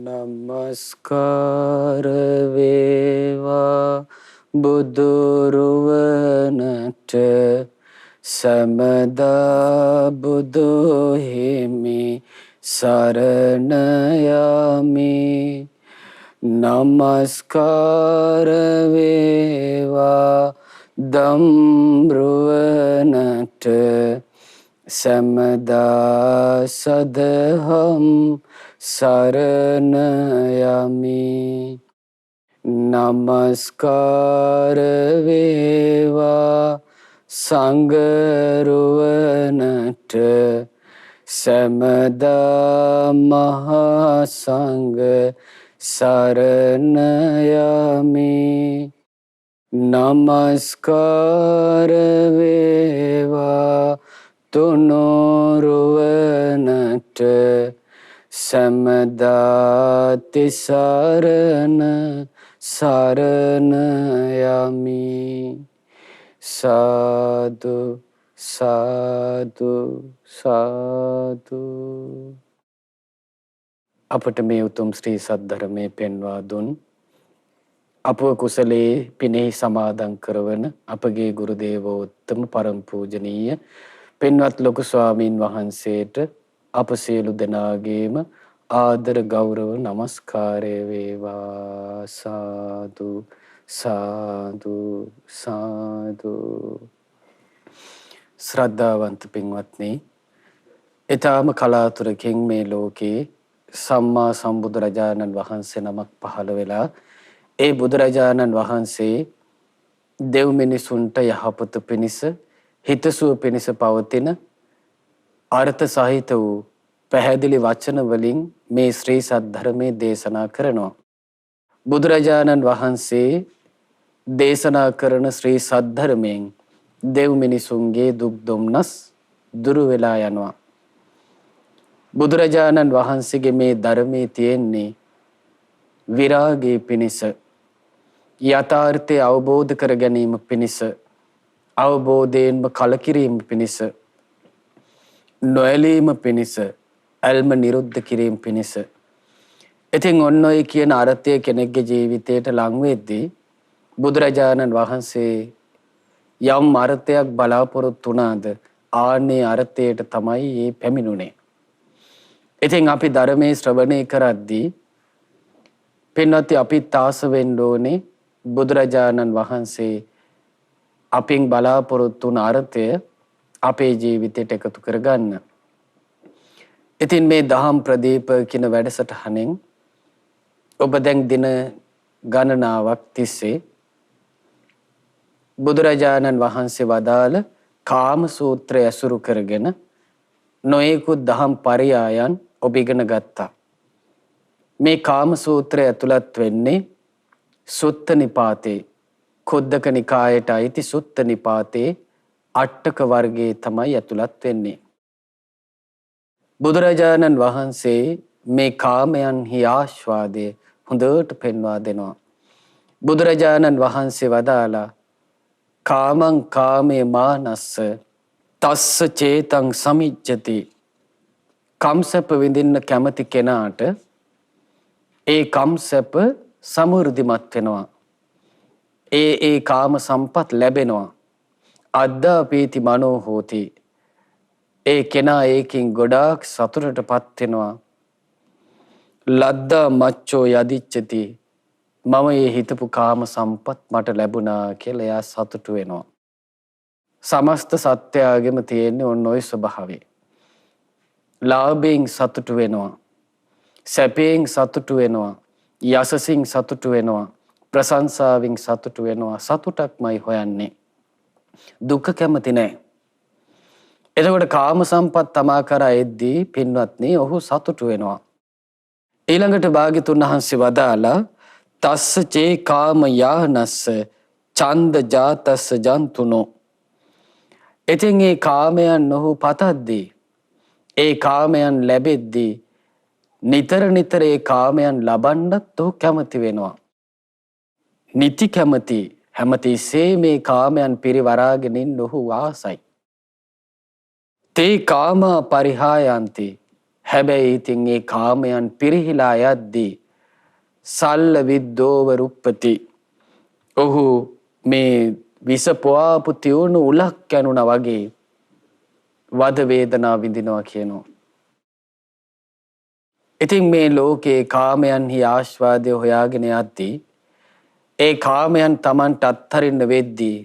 නමස්කාර වේවා බුදුරුවනට සමදා බුදු හිමි සරණ යමි. නමස්කාර වේවා ධම්රුවනට සමදා සදහම් සරණ යමි. නමස්කාර වේවා සංඝරුවනට සමදා මහා සංඝ සරණ යමි. නමස්කාර වේවා තුනුරුවනට සමදා තිසරණ සරණ යමි. සාදු සාදු සාදු. අපට මේ උතුම් ශ්‍රී සද්ධර්මයේ පෙන්වා දුන් අපව කුසලයේ පිනෙහි සමාදන් කරවන අපගේ ගුරු දේවෝත්තම පරම පූජනීය පින්වත් ලොකු ස්වාමීන් වහන්සේට අප සියලු දෙනාගේම ආදර ගෞරව නමස්කාරය වේවා. සාදු සාදු සාදු. ශ්‍රද්ධාවන්ත පින්වත්නි, ඊටාම කලාතුරකින් මේ ලෝකේ සම්මා සම්බුදුරජාණන් වහන්සේ නමක් පහළ වෙලා ඒ බුදුරජාණන් වහන්සේ දෙව් මිනිසුන්ට යහපත පිණිස හිතසුව පිණිස පවතින අර්ථ සහිත වූ පැහැදිලි වචන වලින් මේ ශ්‍රී සද්ධර්මයේ දේශනා කරනවා. බුදුරජාණන් වහන්සේ දේශනා කරන ශ්‍රී සද්ධර්මයෙන් දෙව් මිනිසුන්ගේ දුක් දුම්නස් දුරු වෙලා යනවා. බුදුරජාණන් වහන්සේගේ මේ ධර්මයේ තියෙන්නේ විරාගයේ පිණිස, යථාර්ථය අවබෝධ කර ගැනීම පිණිස, අවබෝධයෙන්ම කලකිරීම පිණිස, නොඇලීම පිණිස, ඇල්ම නිරුද්ධ කිරීම පිණිස. ඉතින් ඔන්න ඔය කියන අර්ථය කෙනෙක්ගේ ජීවිතයට ලං වෙද්දී බුදුරජාණන් වහන්සේ යම් අර්ථයක් බලාපොරොත්තු වුණාද ආන්නේ අර්ථයට තමයි මේ පැමිණුනේ. ඉතින් අපි ධර්මයේ ශ්‍රවණය කරද්දී පින්වත්නි අපිත් ආස වෙන්න ඕනේ බුදුරජාණන් වහන්සේ අපෙන් බලාපොරොත්තු වුණ අර්ථය අපේ ජීවිතයට එකතු කරගන්න. ඉතින් මේ දහම් ප්‍රදීප කියන වැඩසටහනෙන් ඔබ දැන් දින ගණනාවක් තිස්සේ බුදුරජාණන් වහන්සේ වදාළ කාම සූත්‍රය ඇසුරු කරගෙන නොයෙකුත් දහම් පරයයන් ඔබ ඉගෙන ගත්තා. මේ කාම සූත්‍රය ඇතුළත් වෙන්නේ සුත්ත නිපාතේ, කුද්දක නිකායට අයිති සුත්ත නිපාතේ අට්ටක වර්ගයේ තමයි ඇතුළත් වෙන්නේ. බුදුරජාණන් වහන්සේ මේ කාමයන්හි ආස්වාදය හොඳට පෙන්වා දෙනවා. බුදුරජාණන් වහන්සේ වදාලා කාමං කාමේ මානස්ස තස්ස චේතං සමිච්ඡති. කම්සප විඳින්න කැමති කෙනාට ඒ කම්සප සමෘද්ධිමත් වෙනවා. ඒ කාම සම්පත් ලැබෙනවා. අද්දා පීති මනෝ හෝති. ඒ කෙනා ඒකින් ගොඩාක් සතුටටපත් වෙනවා. ලද්දා මච්චෝ යදිච්චති. මම මේ හිතපු කාම සම්පත් මට ලැබුණා කියලා එයා සතුටු වෙනවා. සමස්ත සත්‍යයගෙම තියෙන්නේ ඔන්න ඔය ස්වභාවය. ලාභයෙන් සතුටු වෙනවා. සැපයෙන් සතුටු වෙනවා. යසසින් සතුටු වෙනවා. ප්‍රශංසාවෙන් සතුටු වෙනවා. සතුටක්මයි හොයන්නේ. දුක කැමති නැහැ. එතකොට කාම සම්පත් තමා කරා එද්දී පින්වත්නි ඔහු සතුටු වෙනවා. ඊළඟට භාග්‍යතුන් වහන්සේ වදාලා තස්ස චේ කාම යානස්ස ඡන්ද ජාතස්ස ජන්තුනෝ. එතින් ඒ කාමයන් ඔහු පතද්දී, ඒ කාමයන් ලැබෙද්දී නිතර නිතර ඒ කාමයන් ලබන්නත් ඔහු කැමති වෙනවා. නිති කැමති, හැමතිස්සේ මේ කාමයන් පිරිවරාගෙන ඉන්න ඔහු ආසයි. තේ කාමා පරිහායන්ති. හැබැයි ඉතින් ඒ කාමයන් පිරිහිලා යද්දී සල්ල විද්දෝව රුප්පති. ඔහු මේ විස පොවාපු තියුණු උලක් යනුණා වගේ වද වේදනා විඳිනවා කියනවා. ඉතින් මේ ලෝකේ කාමයන්හි ආස්වාදය හොයාගෙන යද්දී ඒ කාමයන් Tamanට අත්හරින්න වෙද්දී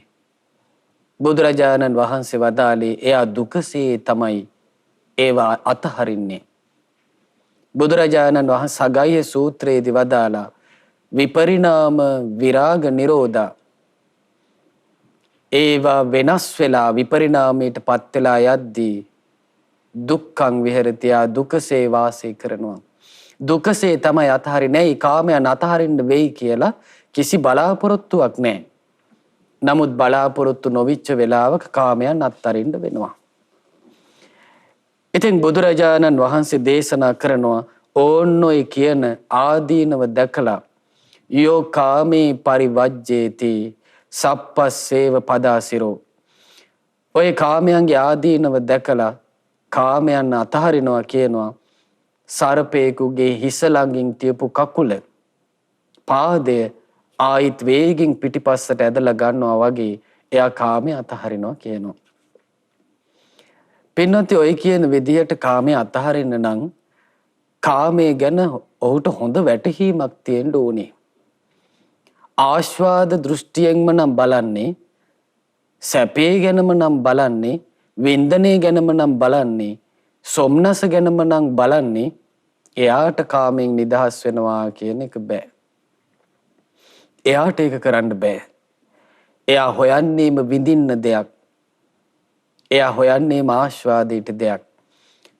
බුදුරජාණන් වහන්සේ වදාළේ එයා දුකසේ තමයි ඒවා අතහරින්නේ. බුදුරජාණන් වහන්සේ සගය සූත්‍රයේදී වදාලා විපරිණාම විරාග නිරෝධා ඒවා වෙනස් වෙලා විපරිණාමයට පත් වෙලා යද්දී දුක්ඛං විහෙරති. දුකසේ වාසය කරනවා. දුකසේ තමයි අතහරින්නේ. ඒ කාමයන් අතහරින්න වෙයි කියලා කිසි බලාපොරොත්තුවක් නැහැ. නමුත් බලාපොරොත්තු නොවිච්ච වෙලාවක කාමයන් අත්හරින්න වෙනවා. ඉතින් බුදුරජාණන් වහන්සේ දේශනා කරනවා ඕන්න ඔය කියන ආදීනව දැකලා යෝ කාමේ පරිවජ්ජේති සප්පස්සේව පදාසිරෝ. ඔය කාමයන්ගේ ආදීනව දැකලා කාමයන් අතහරිනවා කියනවා සර්පේකුගේ හිස ළඟින් තියපු කකුල පාදය ආයිත් වේගින් පිටිපස්සට ඇදලා ගන්නවා වගේ එයා කාමයේ අතහරිනවා කියනවා. පින්නොත් ඔය කියන විදිහට කාමයේ අතහරින්න නම් කාමයේ ගැන ඔහුට හොඳ වැටහීමක් තියෙන්න ඕනේ. ආස්වාද දෘෂ්ටියෙන්ම නම් බලන්නේ, සැපේ ගැනම නම් බලන්නේ, වින්දනය ගැනම නම් බලන්නේ, සොම්නස ගැනම නම් බලන්නේ, එයාට කාමයෙන් නිදහස් වෙනවා කියන එක බෑ. එයාට ඒක කරන්න බෑ. එයා හොයන්නේම විඳින්න දෙයක්. එයා හොයන්නේම ආස්වාදයට දෙයක්.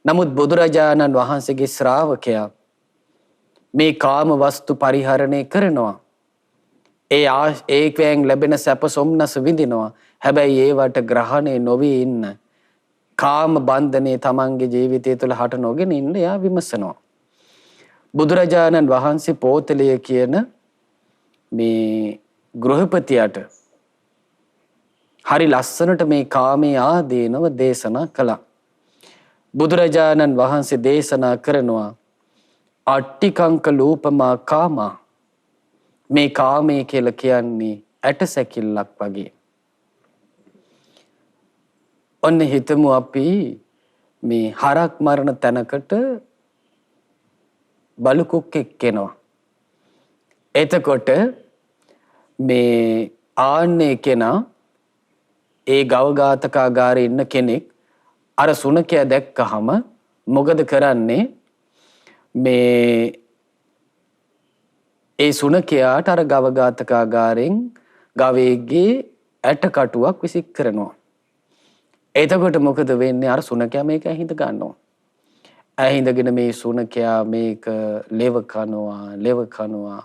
නමුත් බුදුරජාණන් වහන්සේගේ ශ්‍රාවකයා මේ කාම වස්තු පරිහරණය කරනවා. ඒකෙන් ලැබෙන සැප සොම්නස විඳිනවා. හැබැයි ඒවට ග්‍රහණය නොවී ඉන්න, කාම බන්ධනේ තමන්ගේ ජීවිතය තුළ හට නොගෙන ඉන්න එයා විමසනවා. බුදුරජාණන් වහන්සේ පෝතලය කියන මේ ගෘහපතියට හරි ලස්සනට මේ කාමයේ ආදීනව දේශනා කළා. බුදුරජාණන් වහන්සේ දේශනා කරනවා අට්ටිකංක ලූපමා කාමා. මේ කාමයේ කියලා කියන්නේ ඇට සැකිල්ලක් වගේ. ඔන්න හිතමු අපි මේ හරක් මරණ තැනකට බලුකුක්ෙක් එනවා. එතකොට මේ ආන්නේ කෙනා ඒ ගවඝාතකාගාරේ ඉන්න කෙනෙක් අර සුනකයා දැක්කහම මොකද කරන්නේ? මේ ඒ සුනකයාට අර ගවඝාතකාගාරෙන් ගවයෙක්ගේ ඇට කටුවක් විසික් කරනවා. එතකොට මොකද වෙන්නේ? අර සුනකයා මේක ඇහිඳ ගන්නවා. ඇහිඳගෙන මේ සුනකයා මේක ලෙව කනවා,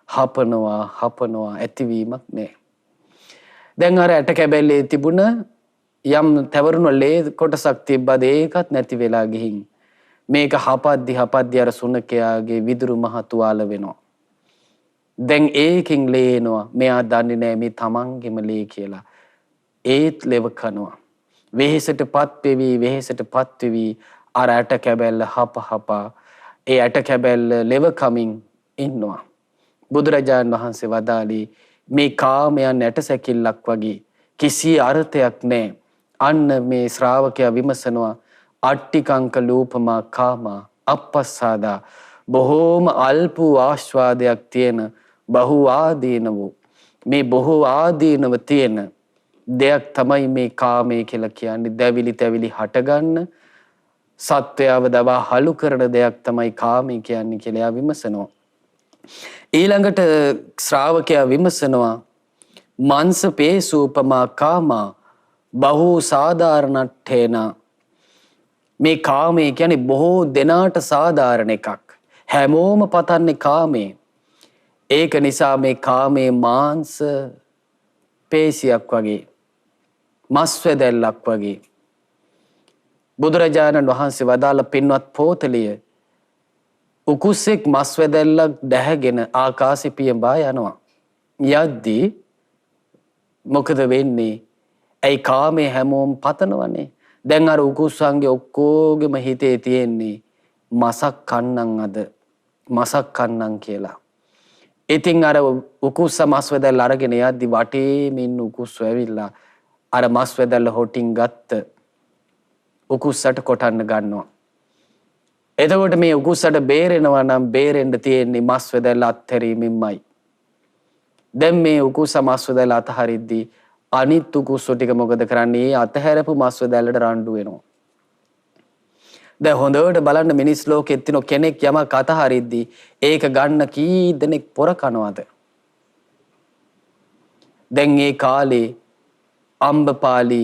හපනවා ඇතිවීමක් නෑ. දැන් අර ඇට කැබැල්ලේ තිබුණ යම් තැවරුණු ලේ කොටසක් තිබ්බද ඒකත් නැති වෙලා ගිහින් මේක හපද්දි අර සුනකයාගේ විදුරු මහ තුවාල වෙනවා. දැන් ඒකින් ලේ එනවා. මෙයා දන්නේ නෑ මේ තමන්ගෙම ලේ කියලා. ඒත් ලෙව කනවා. වෙහෙසටපත් වෙවි අර ඇට කැබැල්ල හපා ඒ ඇට කැබැල්ල ලෙව කමින් ඉන්නවා. බුදුරජාණන් වහන්සේ වදාළේ මේ කාමයන් ඇට සැකිල්ලක් වගේ කිසි අර්ථයක් නෑ. අන්න මේ ශ්‍රාවකයා විමසනවා අට්ටිකංක ලූපමා කාමා අපස්සාදා. බොහෝම අල්ප ආස්වාදයක් තියෙන බහු ආදීනව, මේ බොහෝ ආදීනව තියෙන දෙයක් තමයි මේ කාමය කියලා කියන්නේ. දැවිලි තැවිලි හටගන්න, සත්වයාව දබා හලු කරන දෙයක් තමයි කාමය කියන්නේ කියලා එයා විමසනවා. ඊළඟට ශ්‍රාවකයා විමසනවා මංස පේසූපමා කාමා බහු සාධාරණට්ඨේන. මේ කාමය කියන්නේ බොහෝ දෙනාට සාධාරණ එකක්. හැමෝම පතන්නේ කාමේ. ඒක නිසා මේ කාමයේ මාංශ පේශියක් වගේ, මස් වැදැල්ලක් වගේ. බුදුරජාණන් වහන්සේ වදාළ පින්වත් පෝතලිය උකුස්සෙක් මස් වැදැල්ලක් දැහැගෙන ආකාශෙ පියඹා යනවා. යද්දී මොකද වෙන්නේ? ඇයි කාමයේ හැමෝම පතනවනේ. දැන් අර උකුස්සන්ගේ ඔක්කොගෙම හිතේ තියෙන්නේ මසක් කන්නන් අද මසක් කන්නන් කියලා. ඉතින් අර උකුස්ස මස් වැදල්ල අරගෙන යද්දි වටේම ඉන්න උකුස්සෝ ඇවිල්ලා අර මස් වැදල්ල හොටින් ගත්ත උකුස්සට කොටන්න ගන්නවා. එතකොට මේ උකුස්සට බේරෙනවා නම් බේරෙන්න තියෙන්නේ මස් වැදල්ල අත්හැරීමෙන්මයි. දැන් මේ උකුස්ස මස් වැදල්ල අතහරිද්දී අනිත් උකුස්සෝ ටික මොකද කරන්නේ? අතහැරපු මස් වැදල්ලට රණ්ඩු වෙනවා. දැන් හොඳට බලන්න මිනිස් ලෝකෙත් තිනෝ කෙනෙක් යමක් අතහරිද්දී ඒක ගන්න කී දෙනෙක් පොර කනවද? දැන් ඒ කාලේ අම්බපාලි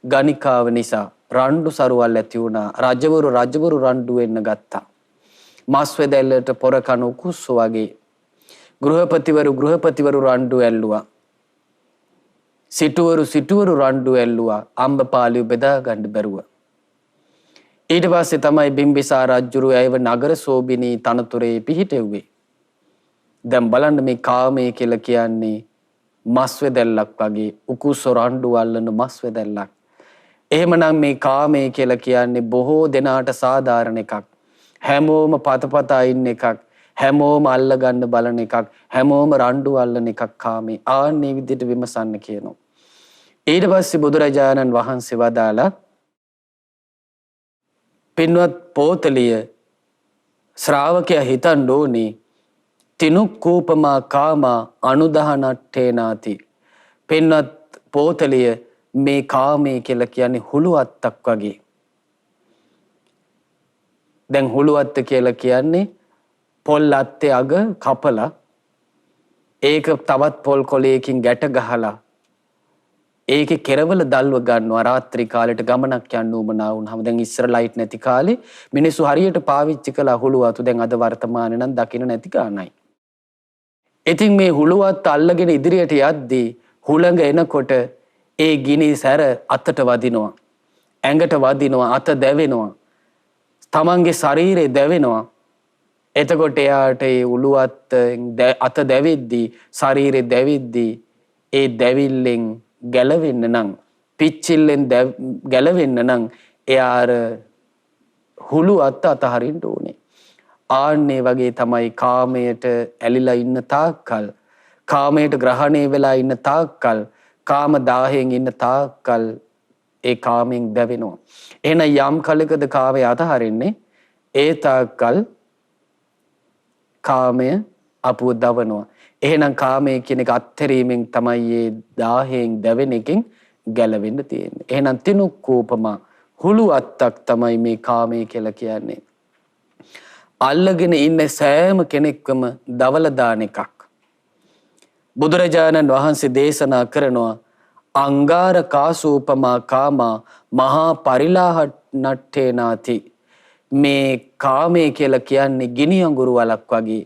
ගණිකාව නිසා රණ්ඩු සරුවල් ඇති වුණා. රජවරු රණ්ඩු වෙන්න ගත්තා. මස් වැදල්ලට පොර කන උකුස්සෝ වගේ ගෘහපතිවරු රණ්ඩු ඇල්ලුවා. සිටුවරු රණ්ඩු ඇල්ලුවා. අම්බපාලිව බෙදා ගන්න බැරුව. ඊට පස්සේ තමයි බිම්බිසාර රජුරු ඇයව නගර සෝබිනී තනතුරේ පිහිටෙව්වේ. දැන් බලන්න මේ කාමය කියලා කියන්නේ මස් වැදල්ලක් වගේ උකුස්සෝ රණ්ඩු අල්ලන මස් වැදල්ලක්. එහෙමනම් මේ කාමය කියලා කියන්නේ බොහෝ දෙනාට සාධාරණ එකක්. හැමෝම පතපතා ඉන්න එකක්. හැමෝම අල්ලගන්න බලන එකක්. හැමෝම රණ්ඩු අල්ලන එකක් කාමේ. ආන්නේ විදිහට විමසන්න කියනවා. ඊට පස්සේ බුදුරජාණන් වහන්සේ වදාලා පින්වත් පෝතලිය ශ්‍රාවකයා හිතන්න ඕනේ තිනුක්කූපමා කාමා අනුදහනට්ඨේනාති. පින්වත් පෝතලිය මේ කාමය කියලා කියන්නේ හුළු අත්තක් වගේ. දැන් හුළු අත්ත කියලා කියන්නේ පොල් අත්තේ අග කපලා ඒක තවත් පොල් කොලයකින් ගැට ගහලා ඒකේ කෙරවල දල්ව ගන්නවා. රාත්‍රී කාලෙට ගමනක් යන්න උවමනා වුණාම දැන් ඉස්සර ලයිට් නැති කාලේ මිනිස්සු හරියට පාවිච්චි කළා හුළු අතු. දැන් අද වර්තමානයේ නම් දකින්න නැති ගානයි. ඉතින් මේ හුළු අත් අල්ලගෙන ඉදිරියට යද්දී හුළඟ එනකොට ඒ ගිනි සැර අතට වදිනවා. ඇඟට වදිනවා. අත දැවෙනවා. තමන්ගේ ශරීරය දැවෙනවා. එතකොට එයාට ඒ උළු අත දැවෙද්දී ශරීරය දැවෙද්දී ඒ දැවිල්ලෙන් ගැලවෙන්න නම් පිච්චිල්ලෙන් ගැලවෙන්න නම් එයාර හුළු අත්ත අතහරින්න ඕනේ. ආන්නේ වගේ තමයි කාමයට ඇලිලා ඉන්න තාක්කල්, කාමයට ග්‍රහණය වෙලා ඉන්න තාක්කල්, කාම දාහයෙන් ඉන්න තාක්කල් ඒ කාමෙන් දැවෙනවා. එහෙනම් යම් කලකද කාමය අතහරින්නේ ඒ තාක්කල් කාමය අපුව දවනවා. එහෙනම් කාමය කියන එක අත්හැරීමෙන් තමයි මේ දාහයෙන් දැවෙන එකෙන් ගැලවෙන්න තියෙන්නේ. එහෙනම් තිනුක්කූපමා හුළු අත්තක් තමයි මේ කාමය කියලා කියන්නේ. අල්ලගෙන ඉන්න සෑම කෙනෙක්වම දවල දාන එකක්. බුදුරජාණන් වහන්සේ දේශනා කරනවා අංගාර කාසූපමා කාමා මහා පරිලාහනට්ඨේනාති. මේ කාමය කියලා කියන්නේ ගිනි අඟුරු වලක් වගේ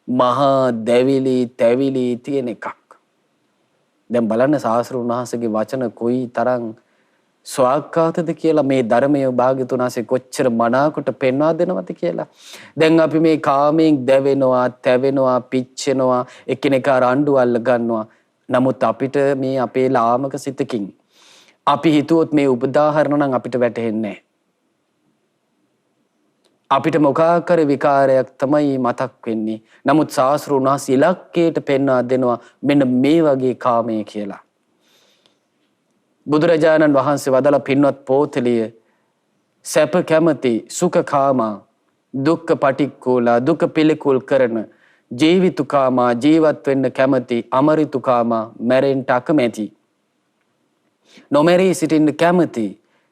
මහා දැවිලි තැවිලි තියෙන එකක්. දැන් බලන්න ශාස්ත්‍රඥ වහන්සේගේ වචන කොයි තරම් ස්වාක්ඛාතද කියලා, මේ ධර්මයේ භාග්‍යතුන් වහන්සේ කොච්චර මනාකොට පෙන්වා දෙනවද කියලා. දැන් අපි මේ කාමයෙන් දැවෙනවා, තැවෙනවා, පිච්චෙනවා, එකිනෙකා රණ්ඩු අල්ල ගන්නවා. නමුත් අපිට මේ අපේ ලාමක සිතකින් අපි හිතුවොත් මේ උදාහරණ නම් අපිට වැටහෙන්නේ නැහැ. අපිට මොකාකර විකාරයක් තමයි මතක් වෙන්නේ. නමුත් ශාස්ත්‍රඥ වහන්සේ ඉලක්කයට පෙන්වා දෙනවා මෙන්න මේ වගේ කාමය කියලා. බුදුරජාණන් වහන්සේ වදාළ පින්වත් පෝතලිය සැප කැමති සුඛකාමා දුක්ඛ පටික්කුලා දුක පිළිකුල් කරන ජීවිතුකාමා ජීවත් වෙන්න කැමති අමරිතුකාමා මැරෙන්න අකමැති නොමැරී සිටින්න කැමති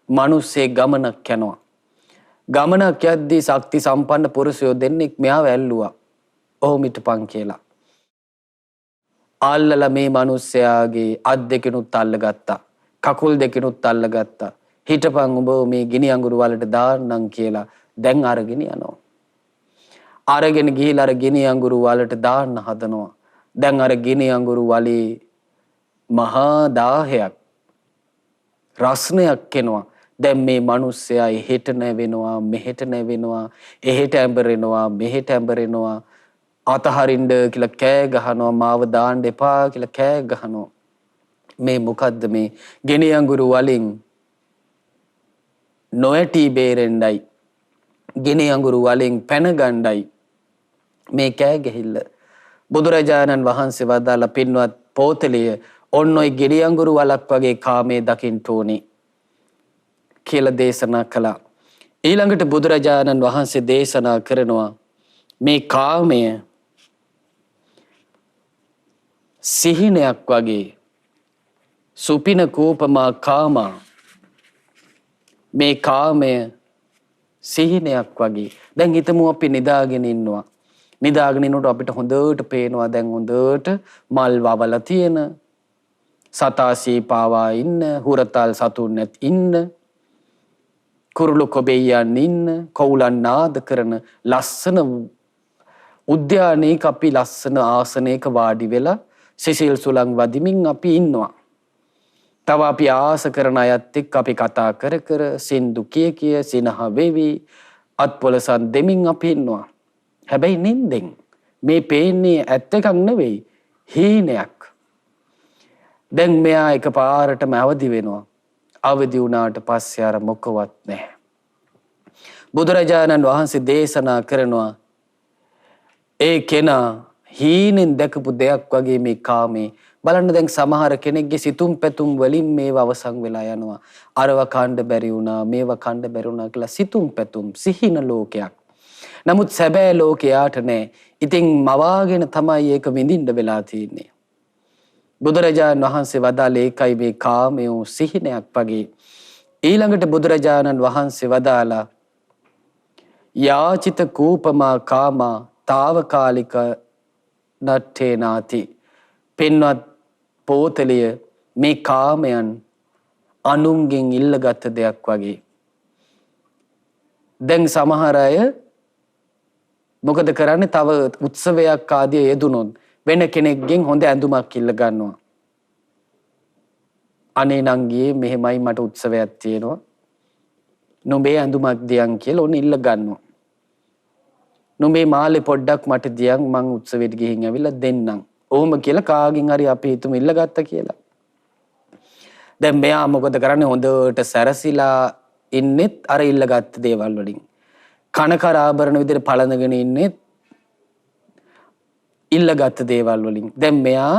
මිනිස්සේ ගමනක් යනවා. ගමනක් යද්දී ශක්ති සම්පන්න පුරුෂයෝ දෙන්නෙක් මෙයාව ඇල්ලුවා. ඔහොම හිටපන් කියලා. අල්ලලා මේ මිනිස්යාගේ අත් දෙකෙනුත් අල්ලගත්තා. කකුල් දෙකෙනුත් අල්ලගත්තා. හිටපන් උඹ මේ ගිනි අඟුරු වලට දාන්නම් කියලා දැන් අරගෙන යනවා. අරගෙන ගිහිලා අර ගිනි අඟුරු වලට දාන්න හදනවා. දැන් අර ගිනි අඟුරු වලේ මහා දාහයක් රස්නයක් එනවා. දැන් මේ මිනිස්සයා එහෙට නැවෙනවා, මෙහෙට නැවෙනවා, එහෙට ඇඹරෙනවා, මෙහෙට ඇඹරෙනවා, අතහරින්න කියලා කෑ ගහනවා, මාව දාන්න එපා කියලා කෑ ගහනවා. මේ මොකද්ද මේ ගෙනි අඟුරු වලින් නොඇටි බේරෙන්නයි ගිනි අඟුරු වලින් පැන ගණ්ඩයි මේ කෑ ගැහිල්ල. බුදුරජාණන් වහන්සේ වදාළ පින්වත් පෝතලිය ඔන්න ඔයි ගිනි අඟුරු වලක් වගේ කාමයේ දකින්න ඕනේ කියලා දේශනා කළා. ඊළඟට බුදුරජාණන් වහන්සේ දේශනා කරනවා මේ කාමය සිහිනයක් වගේ සුපින කූපමා කාමා මේ කාමය සිහිනයක් වගේ. දැන් හිතමු අපි නිදාගෙන ඉන්නවා. නිදාගෙන ඉන්නකොට අපිට හොඳට පේනවා දැන් හොඳට මල් වවලා තියෙන සතා සීපාවා ඉන්න හුරතල් සතුන් නැත් ඉන්න කුරුළු කොබෙයන් ඉන්න කවුලන් නාද කරන ලස්සන උද්‍යානයක අපි ලස්සන ආසනයක වාඩි වෙලා සිසිල් සුළං වදිමින් අපි ඉන්නවා. තව අපි ආස කරන අයත් එක්ක අපි කතා කර කර සින්දු කිය සිනහ වෙවි අත්පොලසන් දෙමින් අපි ඉන්නවා. හැබැයි නින්දෙන් මේ පේන්නේ ඇත්ත එකක් නෙවෙයි හීනයක්. දැන් මෙයා එකපාරටම අවදි වෙනවා. අවදි වුණාට පස්සේ අර මොකවත් නැහැ. බුදුරජාණන් වහන්සේ දේශනා කරනවා ඒ කෙනා හීනෙන් දැකපු දෙයක් වගේ මේ කාමේ බලන්න. දැන් සමහර කෙනෙක්ගේ සිතුම් පැතුම් වලින් මේව අවසන් වෙලා යනවා. අරව කණ්ඩ බැරි වුණා මේව කණ්ඩ බැරි වුණා කියලා සිතුම් පැතුම් සිහින ලෝකයක්. නමුත් සැබෑ ලෝකයාට නෑ. ඉතින් මවාගෙන තමයි ඒක විඳින්න වෙලා තියෙන්නේ. බුදුරජාණන් වහන්සේ වදාළේ ඒකයි මේ කාමය සිහිනයක් වගේ. ඊළඟට බුදුරජාණන් වහන්සේ වදාලා යාචිත කූපමා කාමා తాවකාලික නට්ඨේනාති. පින්වත් පෝතලිය මේ කාමයන් අනුන්ගෙන් ඉල්ලගත් දෙයක් වගේ. දැන් සමහර අය මොකද කරන්නේ තව උත්සවයක් ආදී යෙදුනොත් වෙන කෙනෙක්ගෙන් හොඳ ඇඳුමක් ඉල්ල ගන්නවා. අනේ නංගියේ මෙහෙමයි මට උත්සවයක් තියෙනවා. නුඹේ ඇඳුමක් දියන් කියලා ඕන ඉල්ල ගන්නවා. නුඹේ මාලේ පොඩ්ඩක් මට දියන් මං උත්සවෙට ගිහින් ඇවිල්ලා දෙන්නම්. ඕම කියලා කාගෙන් හරි අපි හිතමු ඉල්ල ගත්තා කියලා. දැන් මෙයා මොකද කරන්නේ හොඳට සැරසිලා ඉන්නෙත් අර ඉල්ල ගත්ත දේවල් වලින්. කනකර ආභරණ විදිහට පළඳගෙන ඉන්නෙත් ඉල්ලගත් දේවල් වලින්. දැන් මෙයා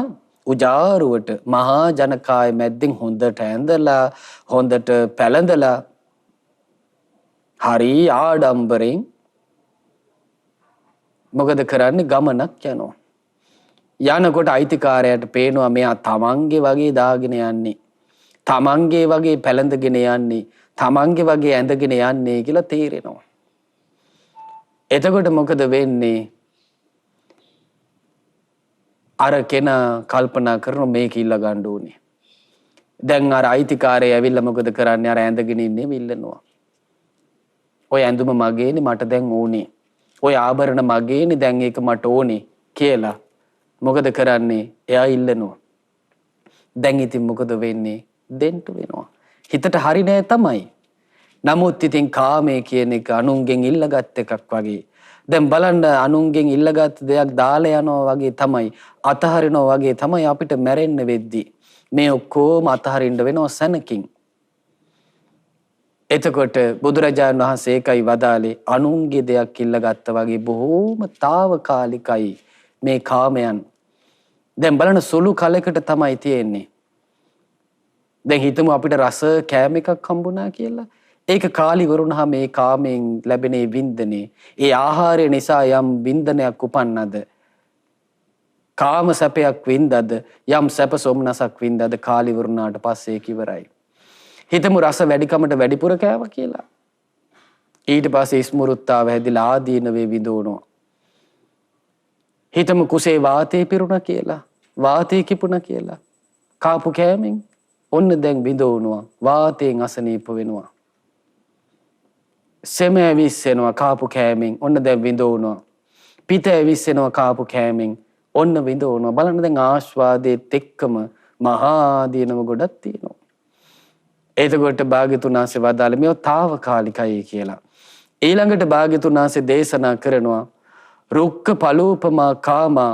උජාරුවට මහා ජනකාය මැද්දෙන් හොඳට ඇඳලා හොඳට පැළඳලා හරි ආඩම්බරෙන් මොකද කරන්නේ ගමනක් යනවා. යනකොට අයිතිකාරයාට පේනවා මෙයා තමන්ගේ වගේ දාගෙන යන්නේ. තමන්ගේ වගේ පැළඳගෙන යන්නේ. තමන්ගේ වගේ ඇඳගෙන යන්නේ කියලා තේරෙනවා. එතකොට මොකද වෙන්නේ? අර කෙනා කල්පනා කරන මේක ඉල්ල ගන්න ඕනේ. දැන් අර අයිතිකාරය ඇවිල්ලා මොකද කරන්නේ? අර ඇඳගෙන ඉන්නේ ඉල්ලනවා. ඔය ඇඳුම මගේනේ මට දැන් ඕනේ. ඔය ආභරණ මගේනේ දැන් ඒක මට ඕනේ කියලා මොකද කරන්නේ? එයා ඉල්ලනවා. දැන් ඉතින් මොකද වෙන්නේ? දෙන්න වෙනවා. හිතට හරි නෑ තමයි. නමුත් ඉතින් කාමයේ කියන එක අනුන්ගෙන් ඉල්ලගත් එකක් වගේ. දැන් බලන්න අනුන්ගෙන් ඉල්ලගත් දෙයක් දාලා යනවා වගේ තමයි අතහරිනවා වගේ තමයි අපිට මැරෙන්න වෙද්දී මේ ඔක්කොම අතහරින්න වෙනවා සැනකින්. එතකොට බුදුරජාණන් වහන්සේ ඒකයි වදාලේ අනුන්ගේ දෙයක් ඉල්ලගත්තා වගේ බොහෝම తాවකාලිකයි මේ කාමයන්. දැන් බලන්න සුළු කලකට තමයි තියෙන්නේ. දැන් හිතමු අපිට රස කෑම එකක් හම්බුණා කියලා. ඒක කාලි වරුණා මේ කාමයෙන් ලැබෙන වින්දනේ ඒ ආහාරය නිසා යම් වින්දනයක් උපන්නද කාම සැපයක් වින්දද යම් සැප සොම්නසක් වින්දද කාලි වරුණාට පස්සේ කිවරයි. හිතමු රස වැඩිකමට වැඩිපුර කෑවා කියලා. ඊට පස්සේ ස්මෘත්තාව හැදිලා ආදීනවේ විඳවනවා. හිතමු කුසේ වාතේ පිරුණා කියලා. වාතේ කිපුණා කියලා. කාපු කෑමෙන් ඔන්න දැන් විඳවනවා. වාතයෙන් අසනීප වෙනවා. සෙම ඇවිස්සෙනවා කාපු කෑමෙන් ඔන්න දැන් විඳවනවා. පිත ඇවිස්සෙනවා කාපු කෑමෙන් ඔන්න විඳවනවා. බලන්න දැන් ආස්වාදයේත් එක්කම මහා දිනම ගොඩක් තියෙනවා. එතකොට භාග්‍යතුන් වහන්සේ වදාළේ මේව తాවකාලිකයි කියලා. ඊළඟට භාග්‍යතුන් වහන්සේ දේශනා කරනවා රුක්ක පලූපමා කාමා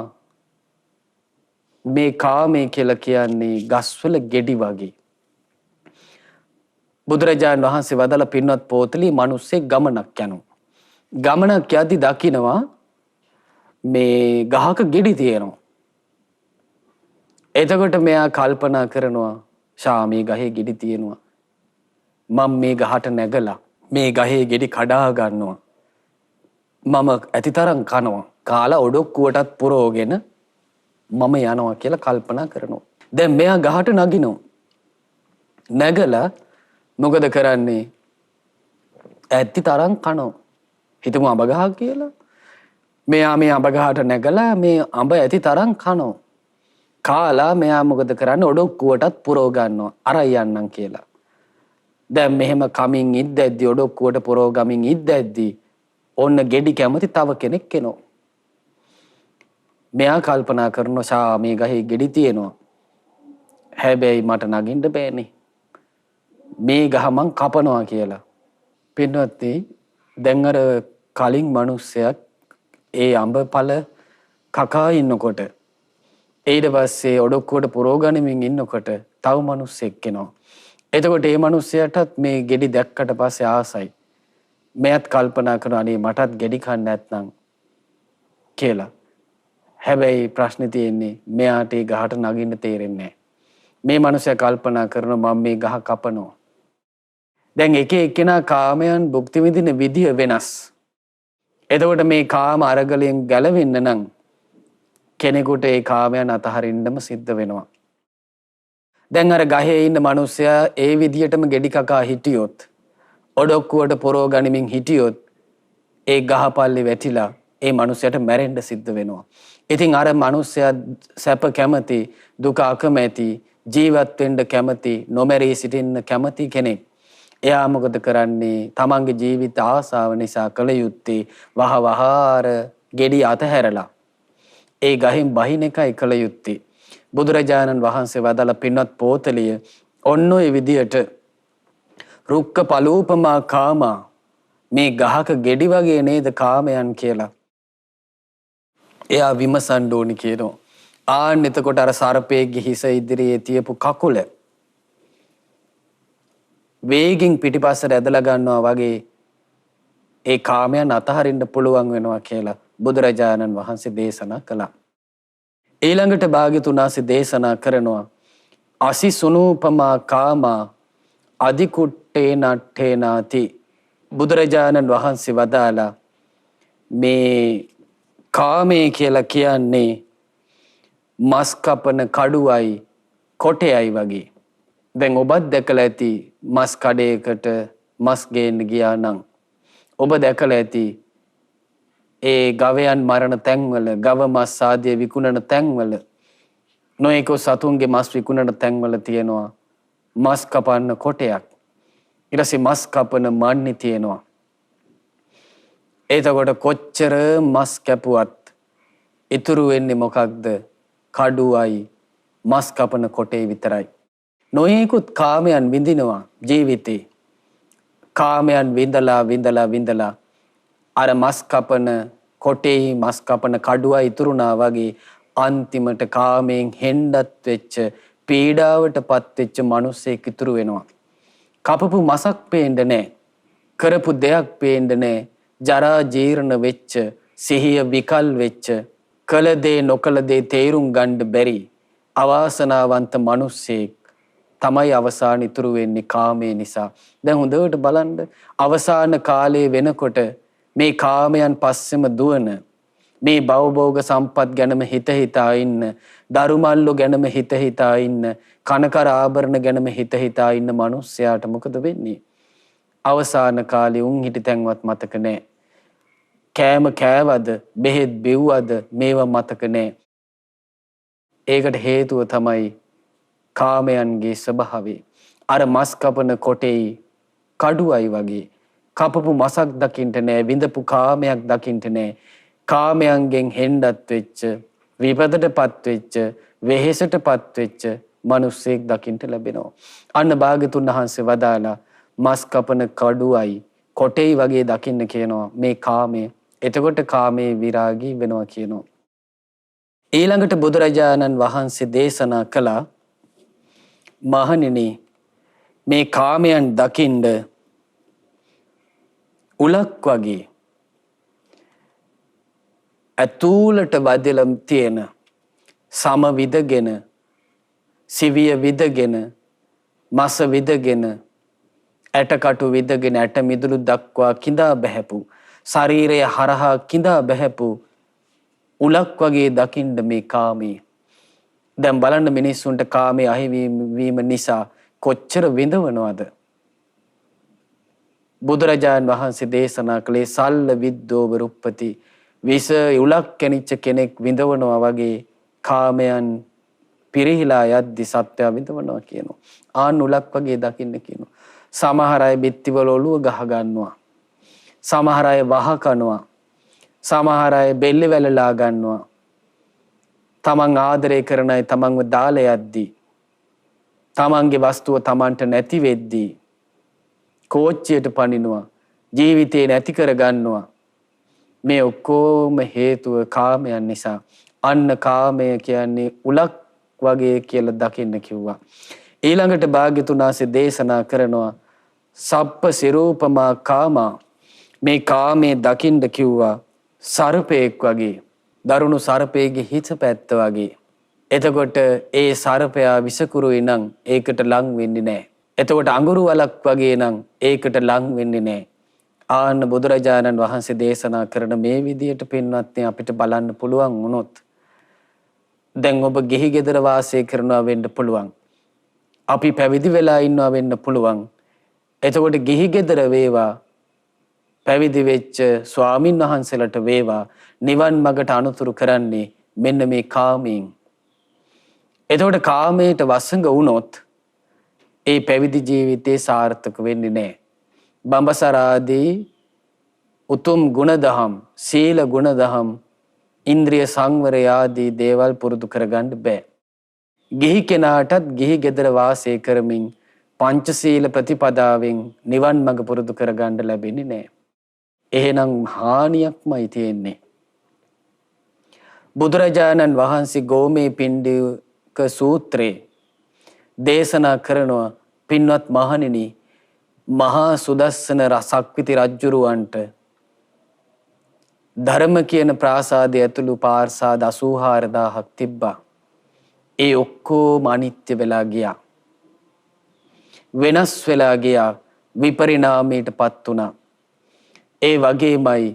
මේ කාමයේ කියලා කියන්නේ ගස්වල ගෙඩි වගේ. බුදුරජාණන් වහන්සේ වදාළ පින්වත් පොතලී මිනිස්සේ ගමනක් යනවා. ගමනක් යද්දි දකිනවා මේ ගහක ගෙඩි තියෙනවා. එතකොට මෙයා කල්පනා කරනවා ශාමී ගහේ ගෙඩි තියෙනවා. මම මේ ගහට නැගලා මේ ගහේ ගෙඩි කඩා ගන්නවා. මම ඇතිතරම් කනවා. කාලා ඔඩොක්කුවටත් පුරවගෙන මම යනවා කියලා කල්පනා කරනවා. දැන් මෙයා ගහට නගිනවා. නැගලා මොකද කරන්නේ? ඇතිතරම් කනවා. හිතමු අඹ ගහ කියලා. මෙයා මේ අඹ ගහට නැගලා මේ අඹ ඇතිතරම් කනවා. කාලා මෙයා මොකද කරන්නේ? ඔඩොක්කුවටත් පුරව ගන්නවා. අරයි යන්නම් කියලා. දැන් මෙහෙම කමින් ඉද්දැද්දි ඔඩොක්කුවට පුරව ගමින් ඉද්දැද්දි ඔන්න ගෙඩි කැමති තව කෙනෙක් එනවා. මෙයා කල්පනා කරනවා ශාමී ගහේ ගෙඩි තියෙනවා. හැබැයි මට නගින්න බෑනේ. මේ ගහ මං කපනවා කියලා. පින්වත්නි දැන් අර කලින් මිනිස්සයක් ඒ අඹපල කකා ඉන්නකොට ඊට පස්සේ ඔඩොක්කුවට පුරව ගනිමින් ඉන්නකොට තව මිනිස්සෙක් එනවා. එතකොට මේ මිනිස්සයාටත් මේ ගෙඩි දැක්කට පස්සේ ආසයි. මෙයත් කල්පනා කරනවා අනේ මටත් ගෙඩි කන්න නැත්නම් කියලා. හැබැයි ප්‍රශ්නේ තියෙන්නේ මෙයාට ඒ ගහට නගින්න තේරෙන්නේ නැහැ. මේ මිනිස්සයා කල්පනා කරනවා මම මේ ගහ කපනවා. දැන් එක එක්කෙනා කාමයන් භුක්ති විඳින විදිය වෙනස්. එතකොට මේ කාම අරගලෙන් ගැලවෙන්න නම් කෙනෙකුට ඒ කාමයන් අතහරින්නම සිද්ධ වෙනවා. දැන් අර ගහේ ඉන්න මිනිස්සයා ඒ විදියටම ගෙඩි කකා හිටියොත් ඔඩොක්කුවට පොරව ගනිමින් හිටියොත් ඒ ගහපල්ලේ වැටිලා ඒ මිනිස්සයාට මැරෙන්න සිද්ධ වෙනවා. ඉතින් අර මිනිස්සයා සැප කැමති, දුක අකමැති, ජීවත් වෙන්න කැමති, නොමැරී සිටින්න කැමති කෙනෙක්. එයා මොකද කරන්නේ? තමන්ගේ ජීවිත ආසාව නිසා කල යුත්තේ වහවහාර ගෙඩි අතහැරලා ඒ ගහෙන් බහින එකයි කල යුත්තේ. බුදුරජාණන් වහන්සේ වදාළ පින්වත් පෝතලිය ඔන්න ඔය විදියට රුක්ක පලූපමා කාමා මේ ගහක ගෙඩි වගේ නේද කාමයන් කියලා එයා විමසන්න ඕනි කියනවා. ආන්න එතකොට අර සර්පයේ හිස ඉදිරියේ තියපු කකුල වේගින් පිටිපස්සට ඇදලා ගන්නවා වගේ ඒ කාමයන් අතහරින්න පුළුවන් වෙනවා කියලා බුදුරජාණන් වහන්සේ දේශනා කළා. ඊළඟට භාග්‍යතුන් වහන්සේ දේශනා කරනවා අසිසුනූපමා කාමා අධිකුට්ටේ නට්ඨේනාති. බුදුරජාණන් වහන්සේ වදාලා මේ කාමයේ කියලා කියන්නේ මස් කපන කඩුවයි කොටයයි වගේ. දැන් ඔබත් දැකලා ඇති මස් කඩේකට මස් ගේන්න ගියා නම් ඔබ දැකලා ඇති ඒ ගවයන් මරණ තැන්වල ගව මස් ආදිය විකුණන තැන්වල නොයෙකෝ සතුන්ගේ මස් විකුණන තැන්වල තියෙනවා මස් කපන්න කොටයක්. ඊට පස්සේ මස් කපන මන්නේ තියෙනවා. එතකොට කොච්චර මස් කැපුවත් ඉතුරු වෙන්නේ මොකක්ද? කඩුවයි මස් කපන කොටේ විතරයි. නොයෙකුත් කාමයන් විඳිනවා ජීවිතේ. කාමයන් විඳලා අර මස් කපන කොටේ මස් කපන කඩුවයි ඉතුරුනා වගේ අන්තිමට කාමයෙන් හෙන්නත් වෙච්ච පීඩාවටපත් වෙච්ච මිනිස්සෙක් ඉතුරු වෙනවා. කපපු මසක් පේන්නේ නැහැ. කරපු දෙයක් පේන්නේ නැහැ. ජරා ජීර්ණ වෙච්ච, සිහිය විකල් වෙච්ච, කළ දේ නොකළ දේ තේරුම් ගන්න බැරි අවාසනාවන්ත මිනිස්සෙක් තමයි අවසාන ඉතුරු වෙන්නේ කාමයේ නිසා. දැන් හොඳට බලන්න අවසාන කාලයේ වෙනකොට මේ කාමයන් පස්සෙම දුවන මේ භවභෝග සම්පත් ගැනම හිතා ඉන්න, දරුමල්ලු ගැනම හිතා ඉන්න, කනකර ආභරණ ගැනම හිතා ඉන්න මිනිස්සයාට මොකද වෙන්නේ? අවසාන කාලේ උන් හිටි තැන්වත් මතක නැහැ. කෑම කෑවද, බෙහෙත් බිව්වද මේව මතක නැහැ. ඒකට හේතුව තමයි කාමයන්ගේ ස්වභාවය. අර මස් කපන කොටේ කඩුවයි වගේ කපපු මසක් දකින්න නැහැ, විඳපු කාමයක් දකින්න නැහැ. කාමයන්ගෙන් හෙන්නත් වෙච්ච, විපදටපත් වෙච්ච, වෙහෙසටපත් වෙච්ච මිනිස්සෙක් දකින්න ලැබෙනවා. අන්න භාග්‍යතුන් වහන්සේ වදාලා මස් කපන කඩුවයි කොටේ වගේ දකින්න කියනවා මේ කාමය. එතකොට කාමයේ විරාගී වෙනවා කියනවා. ඊළඟට බුදුරජාණන් වහන්සේ දේශනා කළා මහණෙනි මේ කාමයන් දකින්න උලක් වගේ ඇතුළට වදිලම් තියෙන සම විදගෙන සිවිය විදගෙන මස විදගෙන ඇටකටු විදගෙන ඇට මිදුළු දක්වා කිඳා බැහැපු ශරීරය හරහා කිඳා බැහැපු උලක් වගේ දකින්න මේ කාමයේ. දැන් බලන්න මිනිස්සුන්ට කාමයේ අහිවීම නිසා කොච්චර විඳවනවද? බුදුරජාණන් වහන්සේ දේශනා කළේ සල්ල විද්දෝව රුප්පති, විස උලක් කැනිච්ච කෙනෙක් විඳවනවා වගේ කාමයන් පිරිහිලා යද්දි සත්‍යය විඳවනවා කියනවා. ආන් උලක් වගේ දකින්න කියනවා. සමහර අය බිත්තිවල ඔළුව ගහ ගන්නවා. සමහර අය වහ කනවා. සමහර අය බෙල්ල වැලලා ගන්නවා. තමන් ආදරය කරන අය තමන්ව දාලා යද්දී, තමන්ගේ වස්තුව තමන්ට නැති වෙද්දී කෝච්චියට පනිනවා, ජීවිතේ නැති කර ගන්නවා. මේ ඔක්කොම හේතුව කාමයන් නිසා. අන්න කාමය කියන්නේ උලක් වගේ කියලා දකින්න කිව්වා. ඊළඟට භාග්‍යතුන් වහන්සේ දේශනා කරනවා සප්ප සිරූපමා කාමා. මේ කාමයේ දකින්න කිව්වා සර්පයෙක් වගේ, දරුණු සර්පයෙක්ගේ හිස පැත්ත වගේ. එතකොට ඒ සර්පයා විසකුරුයි නම් ඒකට ලං වෙන්නේ නැහැ. එතකොට අඟුරු වලක් වගේ නම් ඒකට ලං වෙන්නේ නැහැ. ආන්න බුදුරජාණන් වහන්සේ දේශනා කරන මේ විදියට පින්වත්නි අපිට බලන්න පුළුවන් වුණොත්, දැන් ඔබ ගිහි ගෙදර වාසය කරනවා වෙන්න පුළුවන්. අපි පැවිදි වෙලා ඉන්නවා වෙන්න පුළුවන්. එතකොට ගිහි ගෙදර වේවා, පැවිදි වෙච්ච ස්වාමින් වහන්සේලාට වේවා, නිවන් මඟට අනුතුරු කරන්නේ මෙන්න මේ කාමයෙන්. එතකොට කාමයට වසඟ වුණොත් ඒ පැවිදි ජීවිතේ සාර්ථක වෙන්නේ නැහැ. බඹසර ආදී උතුම් ගුණදහම්, සීල ගුණදහම්, ඉන්ද්‍රිය සංවරය ආදී දේවල් පුරුදු කරගන්න බෑ. ගිහි කෙනාටත් ගිහි ගෙදර වාසය කරමින් පංචශීල ප්‍රතිපදාවෙන් නිවන් මඟ පුරුදු කරගන්න ලැබෙන්නේ නැහැ. එහෙනම් හානියක්මයි තියෙන්නේ. බුදුරජාණන් වහන්සේ ගෝමේ පිණ්ඩික සූත්‍රයේ දේශනා කරනවා, පින්වත් මහණෙනි, මහා සුදස්සන සක්විති රජුරවන්ට ධර්ම කියන ප්‍රාසාදය ඇතුළු පාර්සාද 84000ක් තිබ්බා. ඒ ඔක්කොම අනිත්‍ය වෙලා ගියා. වෙනස් වෙලා ගියා, විපරිණාමයට පත් වුණා. ඒ වගේමයි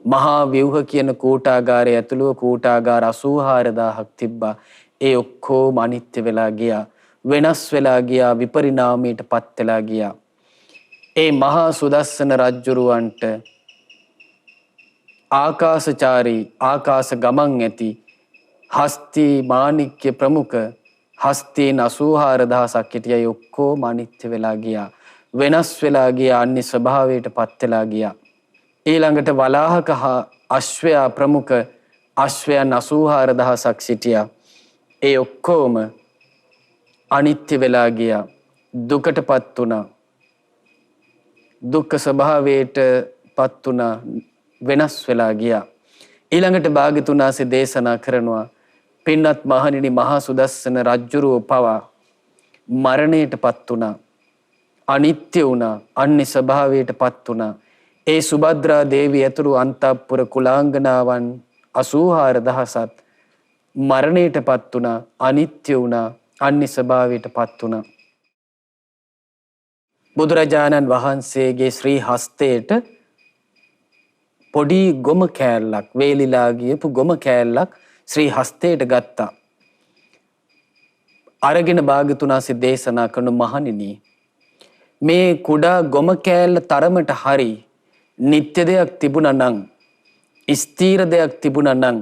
මහා ව්‍යුහ කියන කූටාගාරය ඇතුළු කූටාගාර 84000ක් තිබ්බා. ඒ ඔක්කොම අනිත්‍ය වෙලා ගියා, වෙනස් වෙලා ගියා, විපරිණාමයට පත් වෙලා ගියා. ඒ මහා සුදස්සන රජුරවන්ට ආකාශචාරී, ආකාශ ගමන් ඇති හස්ති මාණික්‍ය ප්‍රමුඛ හස්තීන් 84000ක් හිටියයි. ඔක්කොම අනිත්‍ය වෙලා ගියා, වෙනස් වෙලා ගියා, අන්‍ය ස්වභාවයට පත් වෙලා ගියා. ඊළඟට වලාහක අශ්වයා ප්‍රමුඛ අශ්වයන් 84000ක් සිටියා. ඒ ඔක්කොම අනිත්‍ය වෙලා ගියා, දුකටපත් වුණා, දුක්ඛ ස්වභාවයට පත් වුණා, වෙනස් වෙලා ගියා. ඊළඟට භාග්‍යතුන් වහන්සේ දේශනා කරනවා, පින්වත් මහණෙනි, මහා සුදස්සන රජුරුව පවා මරණයට පත් වුණා, අනිත්‍ය වුණා, අන්‍ය ස්වභාවයට පත් වුණා. ඒ සුභද්‍රා දේවිය ඇතුළු අන්තපුර කුලාංගනාවන් 84000ක් මරණයට පත් වුණා, අනිත්‍ය වුණා, අන්‍ය ස්වභාවයට පත් වුණා. බුදුරජාණන් වහන්සේගේ ශ්‍රී හස්තයට පොඩි ගොම කෑල්ලක්, වේලිලා ගියපු ගොම කෑල්ලක් ශ්‍රී හස්තයට ගත්තා. අරගෙන භාග්‍යතුන් වහන්සේ දේශනා කරන, මහණෙනි, මේ කුඩා ගොම කෑල්ල තරමට හරි නිත්‍ය දෙයක් තිබුණා නම්, ස්ථීර දෙයක් තිබුණා නම්,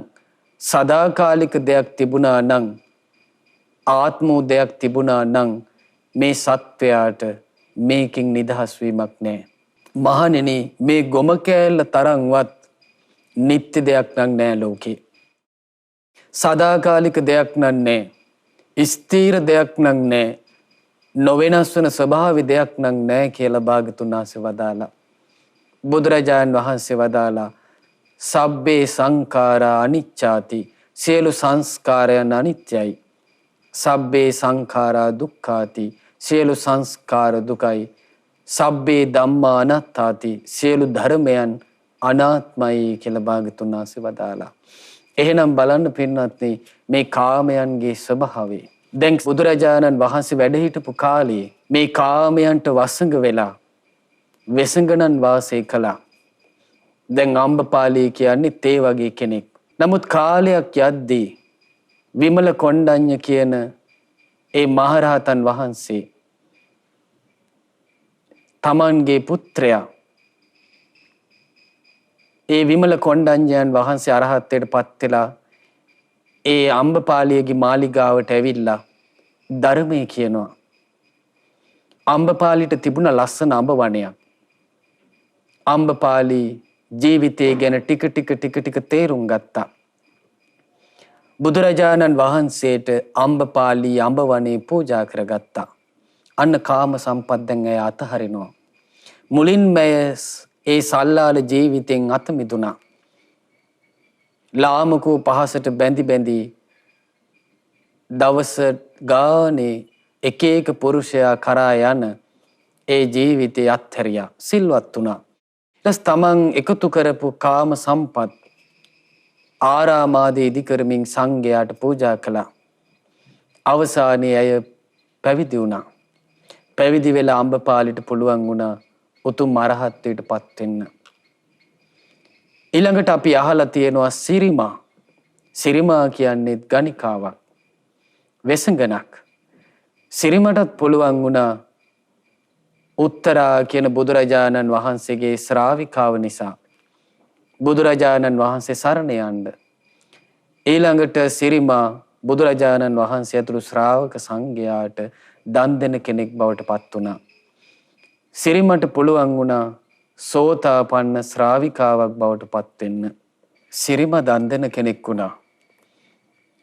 සදාකාලික දෙයක් තිබුණා නම්, ආත්ම දෙයක් තිබුණා නම් මේ සත්වයාට මේකින් නිදහස් වීමක් නැහැ. මහණෙනි, මේ ගොම කෑල්ල තරම්වත් නිත්‍ය දෙයක් නම් නැහැ ලෝකේ. සදාකාලික දෙයක් නම් නැහැ. ස්ථීර දෙයක් නම් නැහැ. නොවෙනස් වෙන ස්වභාවි දෙයක් නම් නැහැ කියලා භාග්‍යතුන් වහන්සේ වදාලා. බුදුරජාණන් වහන්සේ වදාලා, සබ්බේ සංඛාරා අනිච්චාති, සියලු සංස්කාරයන් අනිත්‍යයි. සබ්බේ සංඛාරා දුක්ඛාති, සියලු සංස්කාර දුකයි. සබ්බේ ධම්මා අනාත්තාති, සියලු ධර්මයන් අනාත්මයි කියලා භාග්‍යතුන් වහන්සේ වදාලා. එහෙනම් බලන්න පින්වත්නි මේ කාමයන්ගේ ස්වභාවය. දැන් බුදුරජාණන් වහන්සේ වැඩ හිටපු කාලේ මේ කාමයන්ට වසඟ වෙලා වෙසඟනන් වාසය කළා. දැන් අම්බපාලී කියන්නේ ඒ වගේ කෙනෙක්. නමුත් කාලයක් යද්දී විමල කොණ්ඩඤ්ඤ කියන ඒ මහරහතන් වහන්සේ තමන්ගේ පුත්‍රයා ඒ විමල කොණ්ඩඤ්ඤයන් වහන්සේ අරහත්ත්වයට පත් වෙලා ඒ අම්බපාලියගේ මාලිගාවට ඇවිල්ලා ධර්මයේ කියනවා. අම්බපාලිට තිබුණ ලස්සන අඹ වනයක්. අම්බපාලි ජීවිතය ගැන ටික තේරුම් ගත්තා. බුදුරජාණන් වහන්සේට අම්බපාලි අඹ වනේ පූජා කරගත්තා. අන්න කාම සම්පත් දැන් ඇය අතහරිනවා. මුලින්ම ඒ සල්ලාල ජීවිතෙන් අත මිදුණා. ලාමකෝ පහසට බැඳි දවස ගානේ එක එක පුරුෂයා කරා යන ඒ ජීවිතය අත්හැරියා. සිල්වත් වුණා. ඊට තමන් එකතු කරපු කාම සම්පත් ආරාමාදී ඉදි කරමින් සංඝයාට පූජා කළා. අවසානයේ අය පැවිදි වුණා. පැවිදි වෙලා අම්බපාලිට පුළුවන් වුණා උතුම් අරහත්ත්වයට පත් වෙන්න. ඊළඟට අපි අහලා තියෙනවා සිරිමා. සිරිමා කියන්නේ ගණිකාවක්. වෙසඟනක්. සිරිමටත් පුළුවන් වුණා උත්තරා කියන බුදුරජාණන් වහන්සේගේ ශ්‍රාවිකාව නිසා බුදුරජාණන් වහන්සේ සරණ යන්න. ඊළඟට සිරිමා බුදුරජාණන් වහන්සේ ඇතුළු ශ්‍රාවක සංඝයාට දන් දෙන කෙනෙක් බවට පත් වුණා. සිරිමට පුළුවන් වුණා සෝතාපන්න ශ්‍රාවිකාවක් බවට පත් වෙන්න. සිරිම දන් දෙන කෙනෙක් වුණා.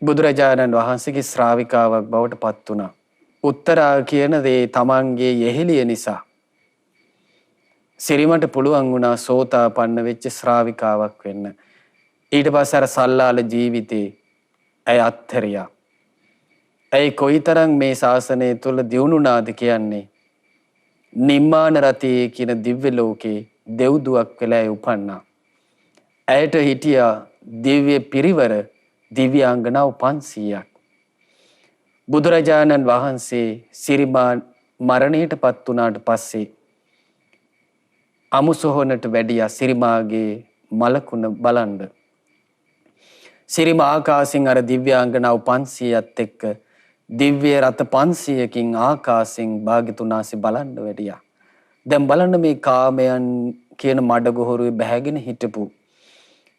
බුදුරජාණන් වහන්සේගේ ශ්‍රාවිකාවක් බවට පත් වුණා. උත්තරා කියන දේ තමන්ගේ යෙහෙළිය නිසා සිරිමට පුළුවන් වුණා සෝතාපන්න වෙච්ච ශ්‍රාවිකාවක් වෙන්න. ඊට පස්සේ අර සල්ලාල ජීවිතේ ඇය අත්හැරියා. ඇයි කොයිතරම් මේ ශාසනය තුල දියුණුනාද කියන්නේ නිම්මාන රතේ කියන දිව්‍ය ලෝකේ දෙව්දුවක් වෙලා උපන්නා. ඇයට හිටියා දිව්‍ය පිරිවර දිව්‍යාංගනාව 500ක්. බුදුරජාණන් වහන්සේ සිරිමා මරණයට පත් වුණාට පස්සේ අමුසොහොනට වැඩියා සිරිමාගේ මලකුණ බලන්න. සිරිමා ආකාශයෙන් අර දිව්‍යාංගනාව 500ත් එක්ක දිව්‍ය රත 500කින් ආකාශයෙන් භාග්‍යතුන් වහන්සේ බලන්න වැඩියා. දැන් බලන්න මේ කාමයන් කියන මඩගොහරුවේ බැහැගෙන හිටපු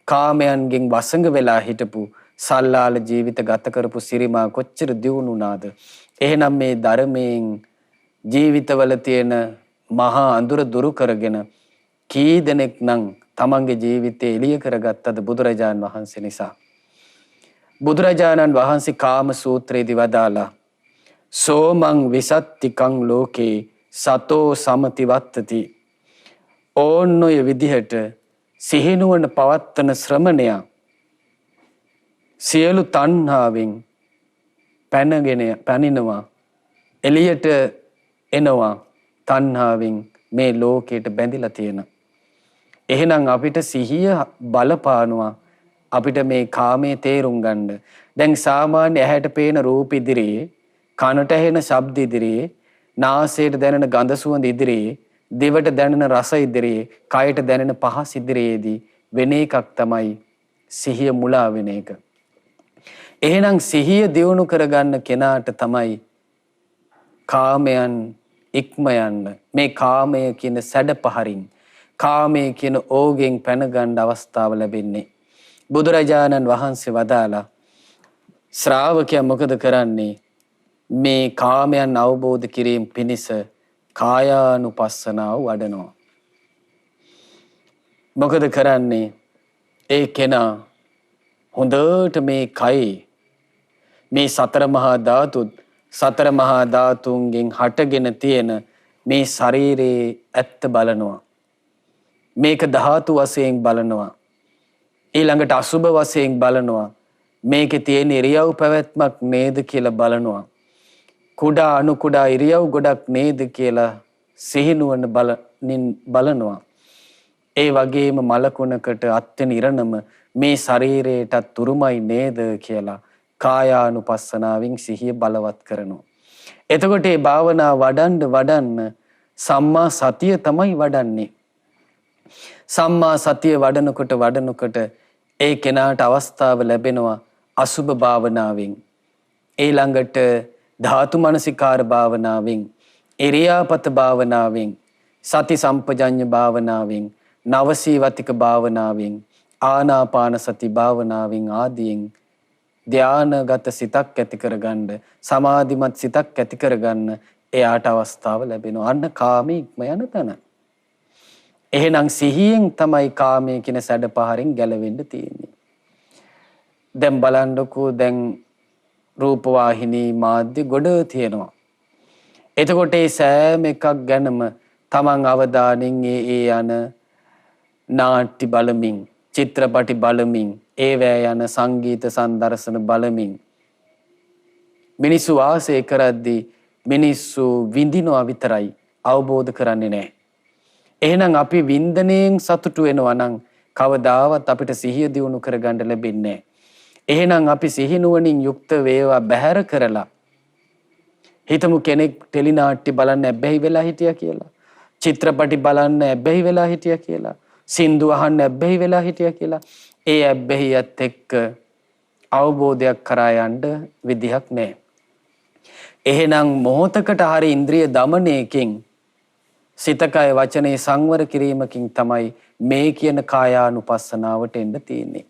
කාමයන්ගෙන් වසඟ වෙලා හිටපු සල්ලාල ජීවිත ගත කරපු සිරිමා කොච්චර දියුණුනාද. එහෙනම් මේ ධර්මයෙන් ජීවිතවල තියෙන මහා අඳුර දුරු කරගෙන කී දෙනෙක් නම් තමන්ගේ ජීවිතේ එළිය කරගත්තද බුදුරජාණන් වහන්සේ නිසා. බුදුරජාණන් වහන්සේ කාම සූත්‍රයේදී වදාලා සෝමං විසත්තිකං ලෝකේ සතෝ සමතිවත්තති. ඕන්නොය විදිහට සිහිනුවන පවත්තන ශ්‍රමණයා සියලු තණ්හාවෙන් පැනිනවා එළියට එනවා. තණ්හාවෙන් මේ ලෝකයට බැඳිලා තියෙන. එහෙනම් අපිට සිහිය බලපානවා අපිට මේ කාමයේ තේරුම් ගන්න. දැන් සාමාන්‍ය ඇහැට පේන රූප ඉදිරියේ, කනට ඇහෙන ශබ්ද ඉදිරියේ, නාසයට දැනෙන ගඳ සුවඳ ඉදිරියේ, දිවට දැනෙන රස ඉදිරියේ, කයට දැනෙන පහස ඉදිරියේදී වෙන එකක් තමයි සිහිය මුලා වෙන එක. එහෙනම් සිහිය දියුණු කරගන්න කෙනාට තමයි කාමයන් ඉක්ම යන්න, මේ කාමය කියන සැඩපහරින්, කාමය කියන ඕගෙන් පැන ගන්න අවස්ථාව ලැබෙන්නේ. බුදුරජාණන් වහන්සේ වදාලා ශ්‍රාවකයා මොකද කරන්නේ? මේ කාමයන් අවබෝධ කිරීම පිණිස කායානුපස්සනාව වඩනවා. මොකද කරන්නේ? ඒ කෙනා හොඳට මේ කයි මේ සතර මහා ධාතුත් සතර මහා ධාතුන්ගෙන් හටගෙන තියෙන මේ ශරීරයේ ඇත්ත බලනවා. මේක ධාතු වශයෙන් බලනවා. ඊළඟට අසුබ වශයෙන් බලනවා. මේකේ තියෙන ඉරියව් පැවැත්මක් නේද කියලා බලනවා. කුඩා අණු කුඩා ඉරියව් ගොඩක් නේද කියලා සිහිනුවන බලනවා. ඒ වගේම මලකුණකට අත්වෙන ඉරණම මේ ශරීරයටත් තුරුමයි නේද කියලා කායානුපස්සනාවෙන් සිහිය බලවත් කරනවා. එතකොට මේ භාවනා වඩන්න සම්මා සතිය තමයි වඩන්නේ. සම්මා සතිය වඩනකොට ඒ කෙනාට අවස්ථාව ලැබෙනවා අසුභ භාවනාවෙන්. ඊළඟට ධාතු මනසිකාර භාවනාවෙන්, ඉරියාපත භාවනාවෙන්, සති සම්පජඤ්ඤ භාවනාවෙන්, නවසීවතික භාවනාවෙන්, ආනාපාන සති භාවනාවෙන් ආදීන් ධානාගත සිතක් ඇති කරගන්න, සමාධිමත් සිතක් ඇති කරගන්න එයාට අවස්ථාව ලැබෙනවා. අන්න කාමයේ ඉක්ම යන තැන. එහෙනම් සිහියෙන් තමයි කාමයේ කියන සැඩපහරින් ගැලවෙන්න තියෙන්නේ. දැන් බලන්නකෝ දැන් රූපවාහිනී මාධ්‍ය ගොඩ තියෙනවා. එතකොට මේ සෑම එකක් ගැනම තමන් අවධානයෙන් ඒ යන නාට්‍ය බලමින්, චිත්‍රපටි බලමින්, ඒවැ යන සංගීත සම්දර්ශන බලමින් මිනිස්සු වාසය කරද්දී මිනිස්සු විඳිනවා විතරයි, අවබෝධ කරන්නේ නැහැ. එහෙනම් අපි වින්දනයෙන් සතුටු වෙනවා නම් කවදාවත් අපිට සිහිය දියුණු කරගන්න ලැබෙන්නේ නැහැ. එහෙනම් අපි සිහිනුවණින් යුක්ත වේවා බැහැර කරලා හිතමු කෙනෙක් ටෙලිනාට්‍ය බලන්න ඇබ්බැහි වෙලා හිටියා කියලා. චිත්‍රපටි බලන්න ඇබ්බැහි වෙලා හිටියා කියලා. සින්දු අහන්න ඇබ්බැහි වෙලා හිටියා කියලා. ඒ ඇබ්බැහියත් එක්ක අවබෝධයක් කරා යන්න විදිහක් නැහැ. එහෙනම් මොහොතකට හරි ඉන්ද්‍රිය දමනයකින් සිතකය වචනේ සංවර කිරීමකින් තමයි මේ කියන කායානුපස්සනාවට එන්න තියෙන්නේ.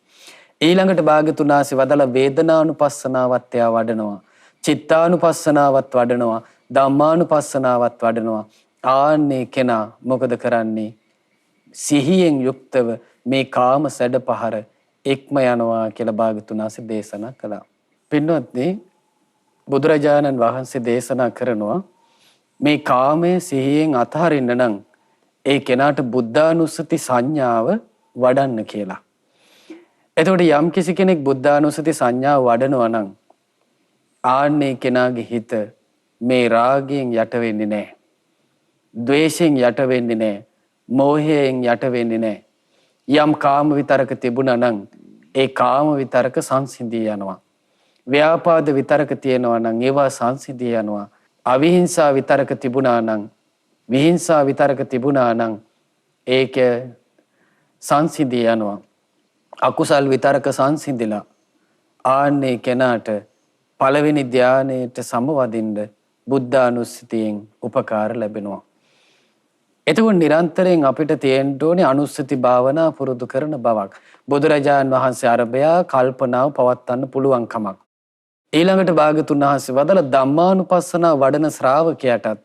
ඊළඟට භාග්‍යතුන් වහන්සේ වදාළ වේදනානුපස්සනාවත් එයා වඩනවා. චිත්තානුපස්සනාවත් වඩනවා. ධම්මානුපස්සනාවත් වඩනවා. ආන්නේ කෙනා මොකද කරන්නේ? සිහියෙන් යුක්තව මේ කාම සැඩපහර එක්ම යනවා කියලා භාග්‍යතුන් වහන්සේ දේශනා කළා. පින්වත්නි, බුදුරජාණන් වහන්සේ දේශනා කරනවා මේ කාමයේ සිහියෙන් අතහරින්න නම් ඒ කෙනාට බුද්ධානුස්සති සංඥාව වඩන්න කියලා. එතකොට යම් කිසි කෙනෙක් බුද්ධානුස්සති සංඥාව වඩනවා නම් ආන්නේ කෙනාගේ හිත මේ රාගයෙන් යට වෙන්නේ නැහැ. ද්වේෂයෙන් යට වෙන්නේ නැහැ. මෝහයෙන් යට වෙන්නේ නැහැ. යම් කාම විතරක තිබුණා නම් ඒ කාම විතරක සංසිඳී යනවා. ව්‍යාපාද විතරක තියෙනවා නම් ඒවා සංසිඳී යනවා. අවිහිංසා විතරක තිබුණා නම්, විහිංසා විතරක තිබුණා නම් ඒක සංසිඳී යනවා. අකුසල් විතරක සංසිඳිලා ආන්නේ කෙනාට පළවෙනි ධානයේට සමවදින්න බුද්ධානුස්සතියෙන් උපකාර ලැබෙනවා. එතකොට නිරන්තරයෙන් අපිට තියෙන්න ඕනේ අනුස්සති භාවනා පුරුදු කරන බවක්. බුදුරජාන් වහන්සේ අරබයා කල්පනාව පවත්වන්න පුළුවන් කමක්. ඊළඟට භාග්‍යතුන් වහන්සේ වදාළ ධම්මානුපස්සනා වඩන ශ්‍රාවකයාටත්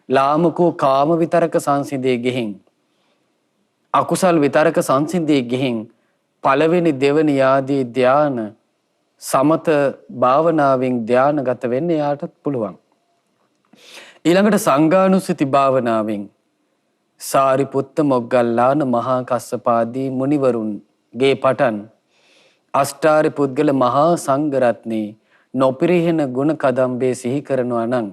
ලාමකෝ කාම විතරක සංසිඳේ ගෙහින්, අකුසල් විතරක සංසිඳේ ගෙහින් පළවෙනි දෙවෙනි ආදී ධාන සමත භාවනාවෙන් ධානගත වෙන්න යාටත් පුළුවන්. ඊළඟට සංඝානුස්සති භාවනාවෙන් සාරිපුත්ත මොග්ගල්ලාන මහා කස්සපාදී මුනිවරුන්ගේ පටන් අෂ්ටාරි පුද්ගල මහා සංඝරත්නේ නොපිරිහෙන ගුණ කදම්බේ සිහි කරනවා නම්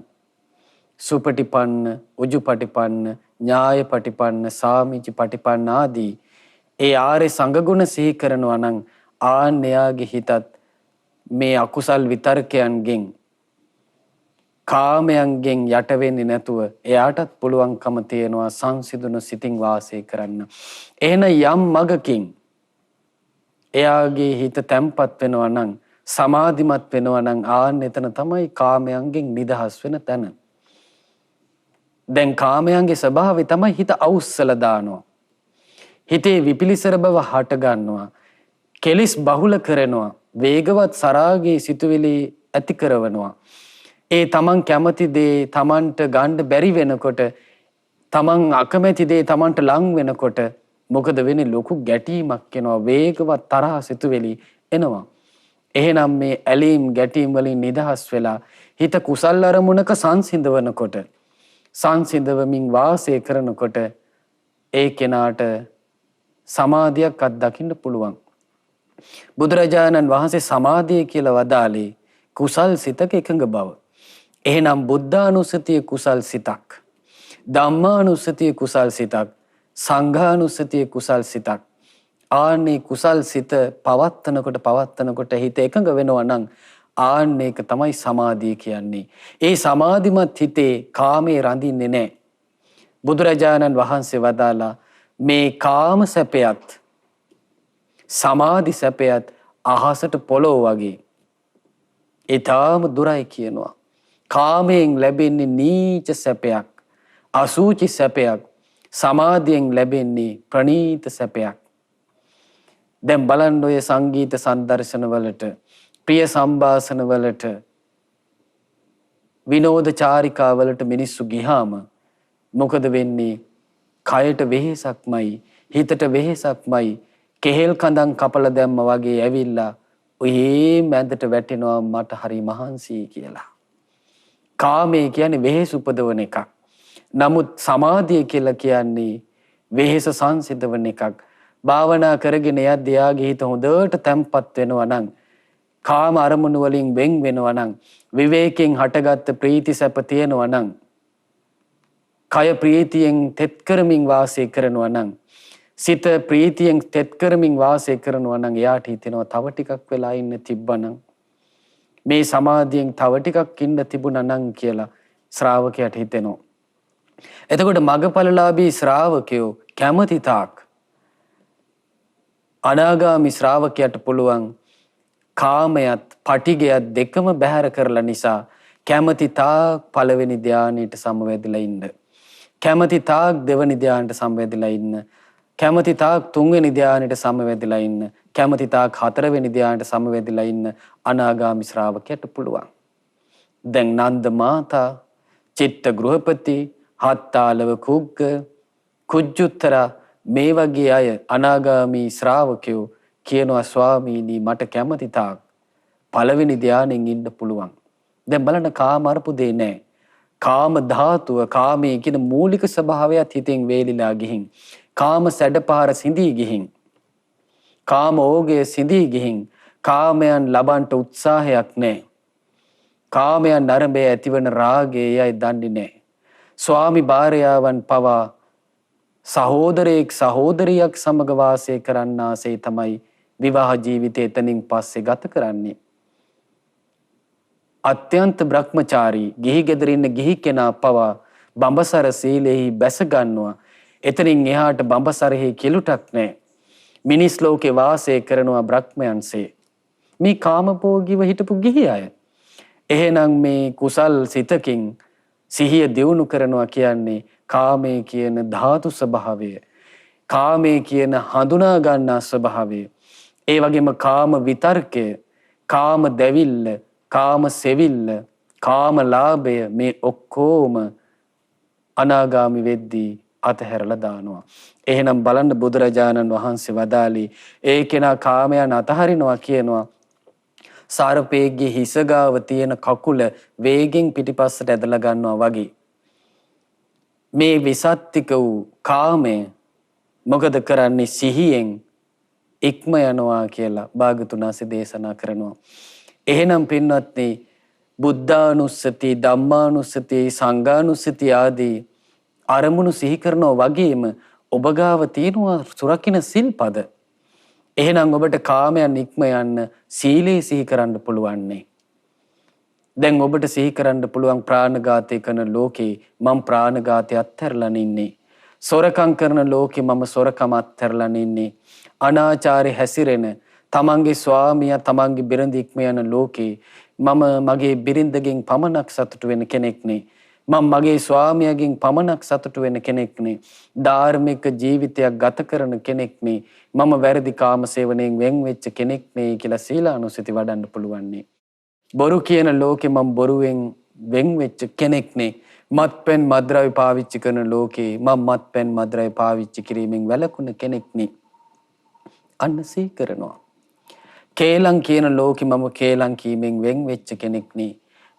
සුපටිපන්න, උජුපටිපන්න, ඥායපටිපන්න, සාමිචි පටිපන්න ආදී ඒ ආර්ය සංඝ ගුණ සිහි කරනවා නම් ආන්‍යයාගේ හිතත් මේ අකුසල් විතරකයන්ගෙන්, කාමයන්ගෙන් යට වෙන්නේ නැතුව එයාටත් පුළුවන්කම තියෙනවා සංසිඳුණු සිතින් වාසය කරන්න. එහෙනම් යම් මගකින් එයාගේ හිත තැම්පත් වෙනවා නම්, සමාධිමත් වෙනවා නම් ආන්න එතන තමයි කාමයන්ගෙන් නිදහස් වෙන තැන. දැන් කාමයන්ගේ ස්වභාවය තමයි හිත අවුස්සලා දානවා. හිතේ විපිලිසර බව හට ගන්නවා. කෙලිස් බහුල කරනවා. වේගවත් සරාගී සිතුවිලි ඇති කරනවා. ඒ තමන් කැමති දේ තමන්ට ගන්න බැරි වෙනකොට, තමන් අකමැති දේ තමන්ට ලං වෙනකොට මොකද වෙන්නේ? ලොකු ගැටීමක් එනවා. වේගවත් තරහ සිතුවිලි එනවා. එහෙනම් මේ ඇලීම් ගැටීම් වලින් නිදහස් වෙලා හිත කුසල් අරමුණක සංසිඳවනකොට, සංසිඳවමින් වාසය කරනකොට ඒ කෙනාට සමාධියක් අත්දකින්න පුළුවන්. බුදුරජාණන් වහන්සේ සමාධිය කියලා වදාළේ කුසල් සිතක එකඟ බව. එහෙනම් බුද්ධානුස්සතිය කුසල් සිතක්, ධම්මානුස්සතිය කුසල් සිතක්, සංඝානුස්සතිය කුසල් සිතක්, ආන්නේ කුසල් සිත පවත්තනකොට හිත එකඟ වෙනවා නම් ආන්න ඒක තමයි සමාධිය කියන්නේ. ඒ සමාධිමත් හිතේ කාමයේ රඳින්නේ නැහැ. බුදුරජාණන් වහන්සේ වදාලා මේ කාම සැපයත් සමාධි සැපයත් අහසට පොළොව වගේ ඊටාම දුරයි කියනවා. කාමයෙන් ලැබෙන්නේ නීච සැපයක්, අසුචි සැපයක්. සමාධියෙන් ලැබෙන්නේ ප්‍රණීත සැපයක්. දැන් බලන්න ඔය සංගීත සම්දර්ශන වලට, ප්‍රිය සම්භාෂණ වලට, විනෝද චාරිකා වලට මිනිස්සු ගියාම මොකද වෙන්නේ? කයට වෙහෙසක්මයි, හිතට වෙහෙසක්මයි. කෙහෙල් කඳන් කපලා දැම්ම වගේ ඇවිල්ලා ඔයේ මැදට වැටෙනවා මට හරි මහන්සියි කියලා. කාමයේ කියන්නේ වෙහෙස උපදවන එකක්. නමුත් සමාධිය කියලා කියන්නේ වෙහෙස සංසිඳවන එකක්. භාවනා කරගෙන යද්දී යාගේ හිත හොඳට තැම්පත් වෙනවා නම්, කාම අරමුණු වලින් වෙන් වෙනවා නම්, විවේකයෙන් හටගත්ත ප්‍රීති සැප තියෙනවා නම්, කය ප්‍රීතියෙන් තෙත් කරමින් වාසය කරනවා නම්, සිත ප්‍රීතියෙන් තෙත් කරමින් වාසය කරනවා නම් එයාට හිතෙනවා තව ටිකක් වෙලා ඉන්න තිබ්බනම්, මේ සමාධියෙන් තව ටිකක් ඉන්න තිබුණා නම් කියලා ශ්‍රාවකයාට හිතෙනවා. එතකොට මගපලලාභී ශ්‍රාවකයෝ කැමති තාක් අනාගාමි ශ්‍රාවකයාට පුළුවන් කාමයට පටිගයත් දෙකම බැහැර කරලා නිසා කැමති තාක් පළවෙනි ධානයට සමවැදිලා ඉන්න. කැමති තාක් දෙවෙනි ධානයට සමවැදිලා ඉන්න. කැමති තාක් තුන්වෙනි ධානයට සමවැදිලා ඉන්න. කැමති තාක් හතරවෙනි ධානයට සමවැදිලා ඉන්න අනාගාමි ශ්‍රාවකයාට පුළුවන්. දැන් නන්ද මාතා, චිත්ත ගෘහපති, හත්තාලව කුග්ග, කුජ්ජුත්තර මේ වගේ අය අනාගාමී ශ්‍රාවකයෝ කියනවා ස්වාමීනි මට කැමති තාක් පළවෙනි ධානයෙන් ඉන්න පුළුවන්. දැන් බලන්න කාම අර්පුදේ නැහැ. කාම ධාතුව, කාමයේ කියන මූලික ස්වභාවයත් හිතෙන් වේලිලා ගිහින්, කාම සැඩපහර සිඳී ගිහින්, කාම ඕගය සිඳී ගිහින්, කාමයන් ලබන්ට උත්සාහයක් නැහැ. කාමයන් නරඹේ ඇතිවන රාගය අය දන්නේ නැහැ. ස්වාමි භාර්යාවන් පවා සහෝදරයෙක් සහෝදරියක් සමග වාසය කරන්නාසේ තමයි විවාහ ජීවිතය එතනින් පස්සේ ගත කරන්නේ. අත්‍යන්ත බ්‍රහ්මචාරී ගිහි ගෙදර ඉන්න ගිහි කෙනා පවා බඹසර සීලෙහි බැස ගන්නවා. එතනින් එහාට බඹසරෙහි කිලුටක් නැහැ. මිනිස් ලෝකේ වාසය කරනවා බ්‍රහ්මයන්සේ. මේ කාමභෝගීව හිටපු ගිහි අය. එහෙනම් මේ කුසල් සිතකින් සිහිය දියුණු කරනවා කියන්නේ කාමයේ කියන ධාතු ස්වභාවය, කාමයේ කියන හඳුනා ගන්නා ස්වභාවය, ඒ වගේම කාම විතර්කය, කාම දැවිල්ල, කාම සෙවිල්ල, කාම ලාභය මේ ඔක්කොම අනාගාමි වෙද්දී අතහැරලා දානවා. එහෙනම් බලන්න බුදුරජාණන් වහන්සේ වදාළේ ඒ කෙනා කාමයන් අතහරිනවා කියනවා සර්පේගේ හිස ගාව තියෙන කකුල වේගෙන් පිටිපස්සට ඇදලා ගන්නවා වගේ. මේ විසත්තික වූ කාමය මොකද කරන්නේ? සිහියෙන් ඉක්ම යනවා කියලා භාගතුන් වහන්සේ දේශනා කරනවා. එහෙනම් පින්වත්නි, බුද්ධානුස්සති, ධම්මානුස්සති, සංඝානුස්සති ආදී අරමුණු සිහි කරනවා වගේම ඔබ ගාව තියෙනවා සුරකින්න සිල්පද. එහෙනම් ඔබට කාමයන් ඉක්ම යන්න සීලේ සිහි කරන්න පුළුවන්නේ. දැන් ඔබට සිහි කරන්න පුළුවන් ප්‍රාණඝාතය කරන ලෝකේ මම ප්‍රාණඝාතය අත්හැරලා ඉන්නේ. සොරකම් කරන ලෝකේ මම සොරකම අත්හැරලා ඉන්නේ. අනාචාරي හැසිරෙන තමන්ගේ ස්වාමියා තමන්ගේ බිරිඳ ඉක්ම යන ලෝකේ මම මගේ බිරිඳගෙන් පමණක් සතුටු වෙන කෙනෙක් නේ. මම මගේ ස්වාමියාගෙන් පමණක් සතුටු වෙන කෙනෙක් නේ. ධාර්මික ජීවිතයක් ගත කරන කෙනෙක් නේ. මම වැරදි කාම සේවනයෙන් වෙන් වෙච්ච කෙනෙක් නේ කියලා සීලානුසති වඩන්න පුළුවන් නේ. බොරු කියන ලෝකේ මම බොරුවෙන් වෙන් වෙච්ච කෙනෙක් නේ. මත්පැන් මද්ද්‍රව්‍ය පාවිච්චි කරන ලෝකේ මම මත්පැන් මද්ද්‍රව්‍ය පාවිච්චි කිරීමෙන් වැළකුණ කෙනෙක් නේ. අන්න සිහි කරනවා. කේලම් කියන ලෝකේ මම කේලම් කීමෙන් වෙන් වෙච්ච කෙනෙක් නේ.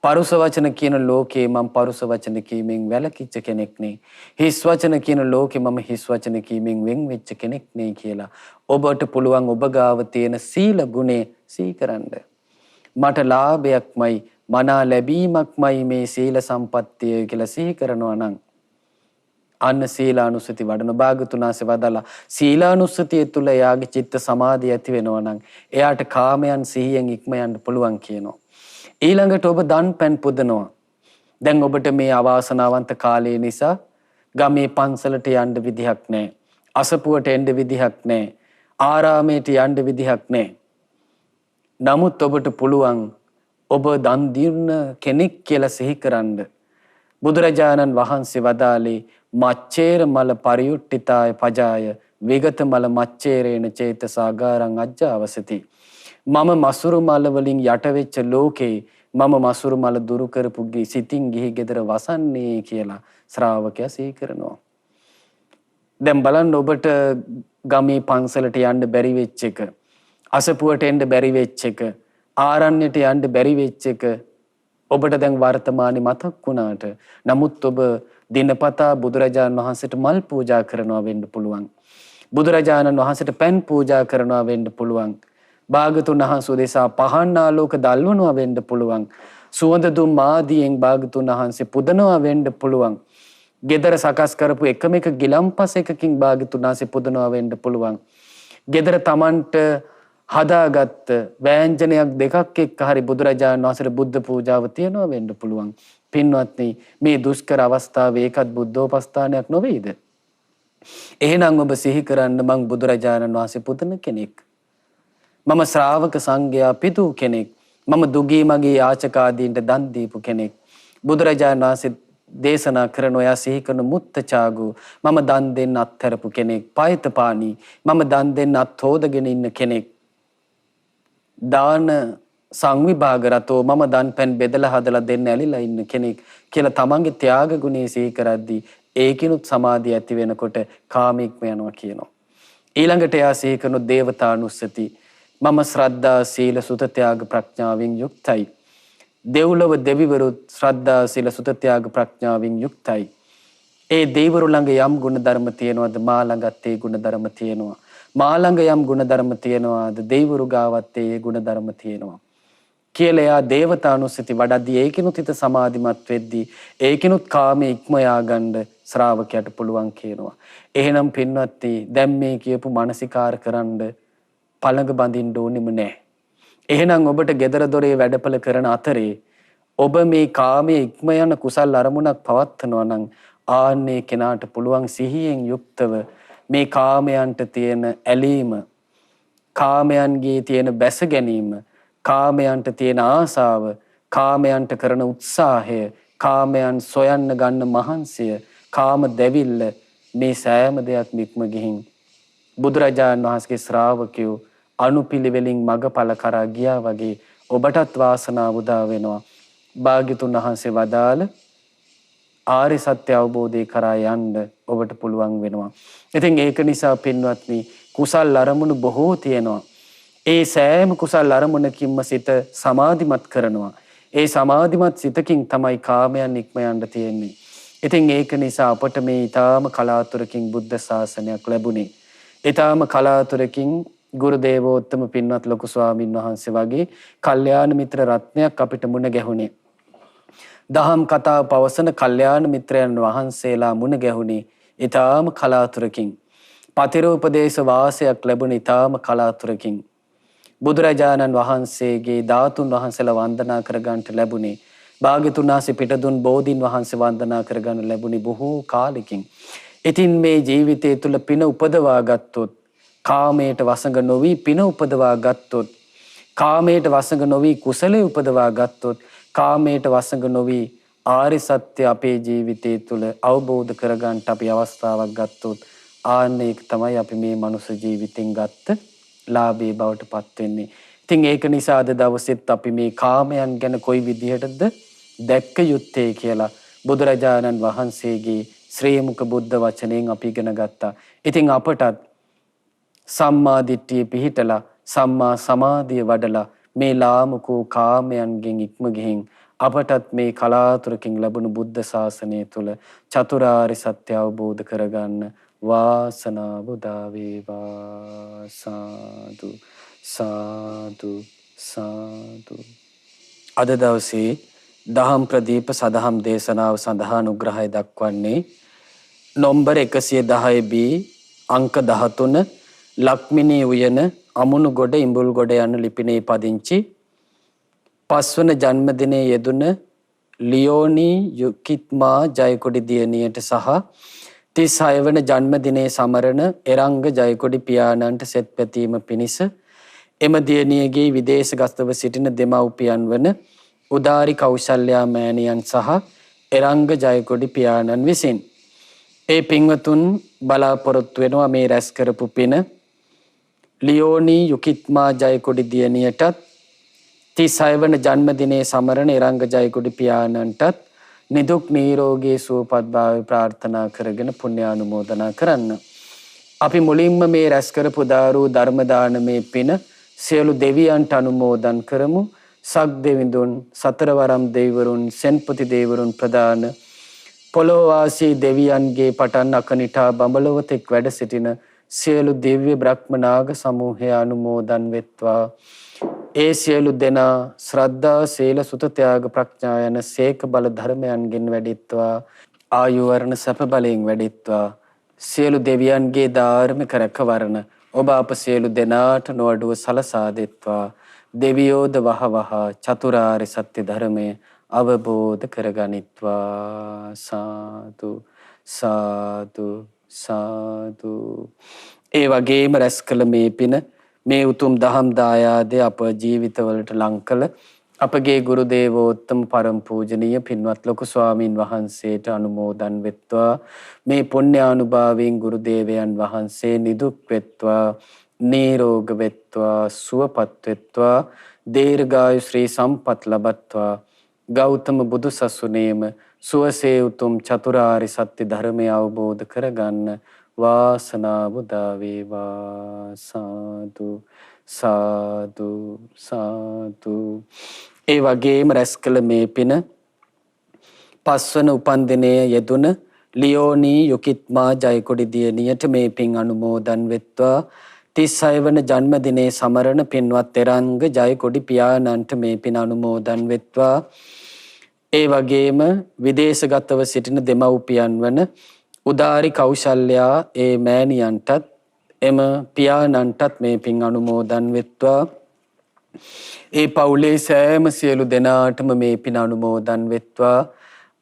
පරුස වචන කියන ලෝකේ මම පරුස වචන කීමෙන් වැළකිච්ච කෙනෙක් නේ. හිස් වචන කියන ලෝකේ මම හිස් වචන කීමෙන් වෙන් වෙච්ච කෙනෙක් නේ කියලා ඔබට පුළුවන් ඔබ ගාව තියෙන සීල ගුණය සිහි කරන්න. මට ලාභයක්මයි මනා ලැබීමක්මයි මේ සීල සම්පත්තිය කියලා සිහි කරනවා නම් අන්න සීලානුස්සති වඩන භාග්‍යවතුන් වහන්සේ වදාලා සීලානුස්සතිය තුළ එයාගේ චිත්ත සමාධිය ඇති වෙනවා නම් එයාට කාමයන් සිහියෙන් ඉක්ම යන්න පුළුවන් කියනවා. ඊළඟට ඔබ දන් පැන් පුදනවා. දැන් ඔබට මේ අවාසනාවන්ත කාලය නිසා ගමේ පන්සලට යන්න විදිහක් නැහැ. අසපුවට එන්න විදිහක් නැහැ. ආරාමයට යන්න විදිහක් නැහැ. නමුත් ඔබට පුළුවන් ඔබ දන් දීන කෙනෙක් කියලා සිහි කරන්න. බුදුරජාණන් වහන්සේ වදාළේ මච්චේර මල පරියුට්ඨිතාය පජාය විගත මල මච්චේරේන චේතසාගාරං අජ්ජාවසති. මම මසුරු මල වලින් යට වෙච්ච ලෝකේ මම මසුරු මල දුරු කරපු සිතින් ගිහි ගෙදර වසන්නේ කියලා ශ්‍රාවකයා සිහි කරනවා. දැන් බලන්න ඔබට ගමේ පන්සලට යන්න බැරි වෙච්ච එක, අසපුවට එන්න බැරි වෙච්ච එක, ආරණ්‍යයට යන්න බැරි වෙච්ච එක ඔබට දැන් වර්තමානයේ මතක් වුණාට නමුත් ඔබ දිනපතා බුදුරජාණන් වහන්සේට මල් පූජා කරනවා වෙන්න පුළුවන්. බුදුරජාණන් වහන්සේට පැන් පූජා කරනවා වෙන්න පුළුවන්. භාගතුන් වහන්සේ උදෙසා පහන් ආලෝක දල්වනවා වෙන්න පුළුවන්. සුවඳ දුම් ආදියෙන් භාගතුන් වහන්සේ පුදනවා වෙන්න පුළුවන්. ගෙදර සකස් කරපු එකම එක ගිලම්පස එකකින් භාගතුන් වහන්සේ පුදනවා වෙන්න පුළුවන්. ගෙදර Tamanට හදාගත්ත වෑංජනයක් දෙකක් එක්ක හරි බුදුරජාණන් වහන්සේට බුද්ධ පූජාව තියනවා වෙන්න පුළුවන්. පින්වත්නි මේ දුෂ්කර අවස්ථාවේ ඒකත් බුද්ධෝපස්ථානයක් නොවේද? එහෙනම් ඔබ සිහි කරන්න මං බුදුරජාණන් වහන්සේ පුදන කෙනෙක්. මම ශ්‍රාවක සංඝයා පිටු කෙනෙක්. මම දුගී මගේ යාචකාදීන්ට දන් දීපු කෙනෙක්. බුදුරජාණන් වහන්සේ දේශනා කරන ඔයා සිහි කරන මුත්තචාගු මම දන් දෙන්න අත්හැරපු කෙනෙක්. පයිතපාණි මම දන් දෙන්න අත්හොදගෙන ඉන්න කෙනෙක්. දාන සංවිභාග රතෝ මම දන් පැන් බෙදලා හදලා දෙන්න ඇලිලා ඉන්න කෙනෙක් කියලා තමන්ගේ ත්‍යාග ගුණය සිහි කරද්දී ඒකිනුත් සමාධිය ඇති වෙනකොට කාමීක්ම යනවා කියනවා. ඊළඟට එයා සිහි කරන දේවතානුස්සති මම ශ්‍රද්ධා සීල සුත ත්‍යාග ප්‍රඥාවෙන් යුක්තයි. දෙව්ලොව දෙවිවරුත් ශ්‍රද්ධා සීල සුත ත්‍යාග ප්‍රඥාවෙන් යුක්තයි. ඒ දෙවිවරු ළඟ යම් ගුණ ධර්ම තියෙනවද මා ළඟත් ඒ ගුණ ධර්ම තියෙනවා. මා ළඟ යම් ගුණ ධර්ම තියෙනවාද දෙවිවරු ගාවත් ඒ ගුණ ධර්ම තියෙනවා. කියලා එයා දේවතානුස්සති වඩද්දී ඒකිනුත් හිත සමාධිමත් වෙද්දී ඒකිනුත් කාමයේ ඉක්ම යාගන්න ශ්‍රාවකයට පුළුවන් කියනවා. එහෙනම් පින්වත්නි දැන් මේ කියපු මානසිකාර කරන්න පළඟ බඳින්න ඕනෙම නැහැ. එහෙනම් ඔබට gedara dore වැඩපල කරන අතරේ ඔබ මේ කාමයේ ඉක්ම යන කුසල් අරමුණක් පවත්නවා නම් ආන්නේ කෙනාට පුළුවන් සිහියෙන් යුක්තව මේ කාමයන්ට තියෙන ඇලීම, කාමයන්ගේ තියෙන බැස ගැනීම, කාමයන්ට තියෙන ආසාව, කාමයන්ට කරන උත්සාහය, කාමයන් සොයන්න ගන්න මහන්සිය, කාම දැවිල්ල මේ සෑම දෙයක් නික්ම ගිහින් බුදුරජාණන් වහන්සේගේ ශ්‍රාවකයෝ අනුපිළිවෙලින් මගඵල කරා ගියා වගේ ඔබටත් වාසනාව උදා වෙනවා. භාග්‍යතුන් වහන්සේ වදාළ ආර්ය සත්‍ය අවබෝධය කරා යන්න ඔබට පුළුවන් වෙනවා. ඉතින් ඒක නිසා පින්වත්නි කුසල් අරමුණු බොහෝ තියෙනවා. ඒ සෑම කුසල් අරමුණකින්ම සිත සමාධිමත් කරනවා. ඒ සමාධිමත් සිතකින් තමයි කාමයන් ඉක්ම යන්න තියෙන්නේ. ඉතින් ඒක නිසා අපට මේ ඊටාම කලාතුරකින් බුද්ධ ශාසනයක් ලැබුණේ. ඊටාම කලාතුරකින් ගුරු දේවෝත්තම පින්වත් ලොකු ස්වාමින් වහන්සේ වගේ කල්යාණ මිත්‍ර රත්නයක් අපිට මුණ ගැහුණේ. දහම් කතාව පවසන කල්යාණ මිත්‍රයන් වහන්සේලා මුණ ගැහුණේ ඊටාම කලාතුරකින්. පතිරෝපදේශ වාසයක් ලැබුණ ඊටාම කලාතුරකින්. බුදුරජාණන් වහන්සේගේ ධාතුන් වහන්සේලා වන්දනා කරගන්නට ලැබුණේ. භාග්‍යතුන් වහන්සේ පිටදුන් බෝධීන් වහන්සේ වන්දනා කරගන්න ලැබුණේ බොහෝ කාලෙකින්. ඉතින් මේ ජීවිතය තුළ පින උපදවා ගත්තොත්, කාමයට වසඟ නොවි පින උපදවා ගත්තොත්, කාමයට වසඟ නොවි කුසලයේ උපදවා ගත්තොත්, කාමයට වසඟ නොවි ආර්ය සත්‍ය අපේ ජීවිතය තුළ අවබෝධ කරගන්නට අපි අවස්ථාවක් ගත්තොත් ආන්න ඒක තමයි අපි මේ මනුස්ස ජීවිතෙන් ගත්ත ලාභේ බවට පත් වෙන්නේ. ඉතින් ඒක නිසා අද දවසෙත් අපි මේ කාමයන් ගැන කොයි විදිහටද දැක්ක යුත්තේ කියලා බුදුරජාණන් වහන්සේගේ ශ්‍රී මුක බුද්ධ වචනයෙන් අපි ඉගෙන ගත්තා. ඉතින් අපටත් සම්මා දිට්ඨිය පිහිටලා සම්මා සමාධිය වඩලා මේ ලාමකෝ කාමයන්ගෙන් ඉක්ම ගිහින් අපටත් මේ කලාතුරකින් ලැබුණු බුද්ධ ශාසනය තුළ චතුරාර්ය සත්‍ය අවබෝධ කරගන්න වාසනාව උදා වේවා. සාදු සාදු සාදු. අද දවසේ දහම් ප්‍රදීප සදහම් දේශනාව සඳහා අනුග්‍රහය දක්වන්නේ නොම්බර 110B අංක 13 ලක්මිනී උයන අමුණු ගොඩ ඉඹුල් ගොඩ යන ලිපිනේ පදිංචි 5 වන ජන්මදිනයේ යෙදුන ලියෝනී යුකිත්මා ජයකොඩි දියණියට සහ 36 වන ජන්මදිනයේ සමරන එරංග ජයකොඩි පියාණන්ට සෙත් පැතීම පිණිස එම දියණියගේ විදේශගතව සිටින දෙමව්පියන් වන උදාරි කෞශල්‍යා මෑණියන් සහ එරංග ජයකොඩි පියාණන් විසින් ඒ පින්වතුන් බලාපොරොත්තු වෙනවා මේ රැස් කරපු පින ලියෝනී යුකිත්මා ජයකොඩි දියණියටත් 36 වන ජන්මදිනයේ සමරන එරංග ජයකොඩි පියාණන්ටත් නිදුක් නිරෝගී සුවපත් භාවය ප්‍රාර්ථනා කරගෙන පුණ්‍යානුමෝදනා කරන්න. අපි මුලින්ම මේ රැස් කරපු දාරු ධර්ම දානමේ පින සියලු දෙවියන්ට අනුමෝදන් කරමු. සක් දෙවිඳුන් සතරවරම් දෙවිවරුන් සෙන්පති දෙවිවරුන් ප්‍රදාන පොළොවාසී දෙවියන්ගේ පටන් අකනිටා බඹලොවතෙක් වැඩ සිටින සියලු දිව්‍ය බ්‍රහ්ම නාග සමූහය අනුමෝදන් වෙත්වා. ඒ සියලු දෙනා ශ්‍රද්ධා සීල සුත ත්‍යාග ප්‍රඥා යන සේක බල ධර්මයන්ගෙන් වැඩිත්වා ආයු වර්ණ සැප බලයෙන් වැඩිත්වා. සියලු දෙවියන්ගේ ධාර්මික රැකවරණ ඔබ අප සියලු දෙනාට නොඅඩුව සලසා දෙත්වා. දෙවියෝද වහවහ චතුරාර්ය සත්‍ය ධර්මය අවබෝධ කරගනිත්වා. සාදු සාදු සාදු. ඒ වගේම රැස් කළ මේ පින මේ උතුම් දහම් දායාදය අප ජීවිතවලට ලං කළ අපගේ ගුරු දේවෝත්තම පරම පූජනීය පින්වත් ලොකු ස්වාමීන් වහන්සේට අනුමෝදන් වෙත්වා. මේ පුණ්‍යානුභාවයෙන් ගුරු දේවයන් වහන්සේ නිදුක් වෙත්වා නිරෝග වෙත්වා සුවපත් වෙත්වා දීර්ඝායු ශ්‍රී සම්පත් ලබත්වා. ගෞතම බුදු සසුනේම සුවසේ උතුම් චතුරාර්ය සත්‍ය ධර්මය අවබෝධ කරගන්න වාසනාව උදා වේවා. සාදු සාදු සාදු. ඒ වගේම රැස් කළ මේ පින 5 වන උපන්දිනයේ යෙදුන ලියෝනී යුකිත්මා ජයකොඩි දියණියට මේ පින් අනුමෝදන් වෙත්වා. 36 වන ජන්මදිනයේ සමරන පින්වත් එරංග ජයකොඩි පියාණන්ට මේ පින් අනුමෝදන් වෙත්වා. ඒ වගේම විදේශගතව සිටින දෙමව්පියන් වන උදාරි කෞශල්‍යා ඒ මෑණියන්ටත් එම පියාණන්ටත් මේ පින් අනුමෝදන් වෙත්වා. ඒ පවුලේ සෑම සියලු දෙනාටම මේ පින් අනුමෝදන් වෙත්වා.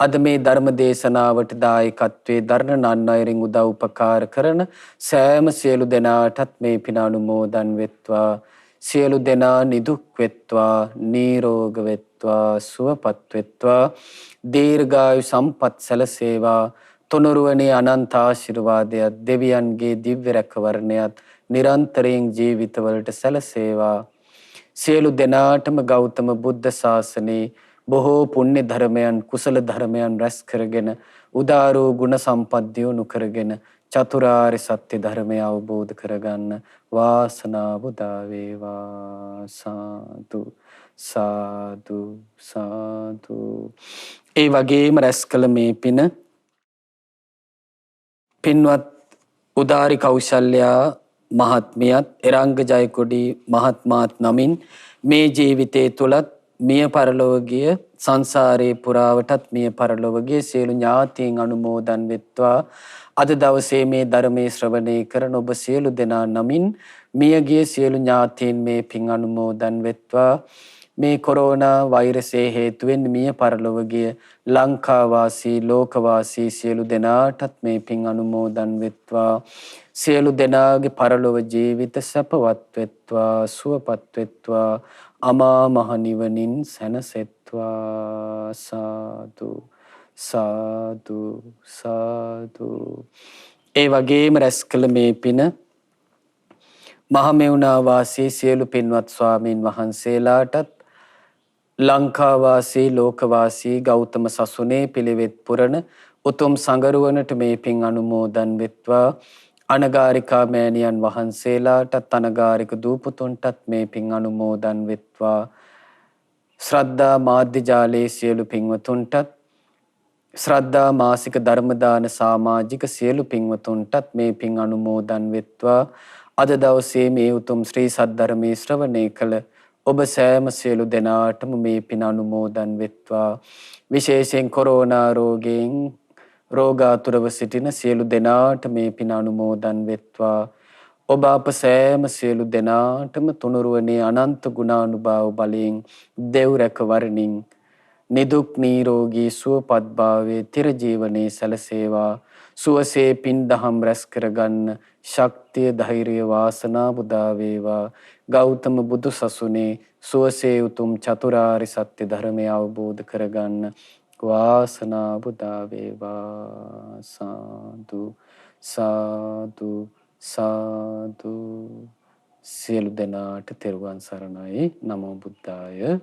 අද මේ ධර්ම දේශනාවට දායකත්වයේ දරණ නන්නයිරින් උදව් උපකාර කරන සෑම සියලු දෙනාටත් මේ පින අනුමෝදන් වෙත්වා. සියලු දෙනා නිදුක් වෙත්වා නිරෝග වෙත්වා සුවපත් වෙත්වා දීර්ඝායු සම්පත් සැලසේවා. තුනුරුවනේ අනන්ත ආශිර්වාදයක් දෙවියන්ගේ දිව්‍ය රැකවරණයත් නිරන්තරයෙන් ජීවිතවලට සැලසේවා. සියලු දෙනාටම ගෞතම බුද්ධ ශාසනයේ බොහෝ පුණ්‍ය ධර්මයන් කුසල ධර්මයන් රැස් කරගෙන උදාරෝ ගුණ සම්පත් දියුණු කරගෙන චතුරාර්ය සත්‍ය ධර්මය අවබෝධ කරගන්න වාසනාව උදා වේවා. සාදු සාදු සාදු. ඒ වගේම රැස් කළ මේ පින පින්වත් උදාරි කෞශල්‍යා මහත්මියත් එරංග ජයකොඩි මහත්මාත් නමින් මේ ජීවිතයේ තුලත් මිය පරලොව ගිය සංසාරේ පුරාවටත් මිය පරලොව ගිය සියලු ඥාතීන් අනුමෝදන් වෙත්වා. අද දවසේ මේ ධර්මයේ ශ්‍රවණය කරන ඔබ සියලු දෙනා නමින් මියගිය සියලු ඥාතීන් මේ පින් අනුමෝදන් වෙත්වා. මේ කොරෝනා වෛරසයේ හේතුවෙන් මිය පරලොව ගිය ලංකාවාසී ලෝකවාසී සියලු දෙනාටත් මේ පින් අනුමෝදන් වෙත්වා. සියලු දෙනාගේ පරලොව ජීවිත සැපවත් වෙත්වා සුවපත් වෙත්වා අමා මහ නිවනින් සැනසෙත්වා. සාදු සාදු සාදු. ඒ වගේම රැස් කළ මේ පින මහමෙවුනා වාසී සියලු පින්වත් ස්වාමීන් වහන්සේලාටත් ලංකාවාසී ලෝකවාසී ගෞතම සසුනේ පිළිවෙත් පුරන උතුම් සංගරුවනට මේ පින් අනුමෝදන් වෙත්වා. අනගාരികා මෑණියන් වහන්සේලාටත් අනගාരിക දූපුතුන්ටත් මේ පින් අනුමෝදන් වෙත්වා. ශ්‍රද්ධා මාධ්‍ය ජාලයේ සියලු පින්වතුන්ටත් ශ්‍රද්ධා මාසික ධර්ම දාන සමාජික සියලු පින්වතුන්ටත් මේ පින් අනුමෝදන් වෙත්වා. අද දවසේ මේ උතුම් ශ්‍රී සද්ධර්මයේ ශ්‍රවණය කළ ඔබ සෑම සියලු දෙනාටම මේ පින අනුමෝදන් වෙත්වා. විශේෂයෙන් කොරෝනා රෝගයෙන් රෝගාතුරව සිටින සියලු දෙනාට මේ පින අනුමෝදන් වෙත්වා. ඔබ අප සෑම සියලු දෙනාටම තුනුරුවනේ අනන්ත ගුණානුභාව බලයෙන් දෙව් රැකවරණින් නිදුක් නිරෝගී සුවපත් භාවයේ තිරජීවනයේ සැලසේවා. සුවසේ පින් දහම් රැස් කරගන්න ශක්තිය ධෛර්යය වාසනාව උදා වේවා. ගෞතම බුදු සසුනේ සුවසේ උතුම් චතුරාර්ය සත්‍ය ධර්මය අවබෝධ කරගන්න වාසනාව උදා වේවා. සාදු සාදු සාදු. සියලු දෙනාට තෙරුවන් සරණයි. නමෝ බුද්ධාය.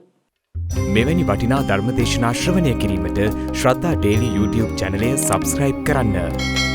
මෙවැනි වටිනා ධර්ම දේශනා ශ්‍රවණය කිරීමට ශ්‍රද්ධා ඩේලි YouTube චැනලය සබස්ක්‍රයිබ් කරන්න.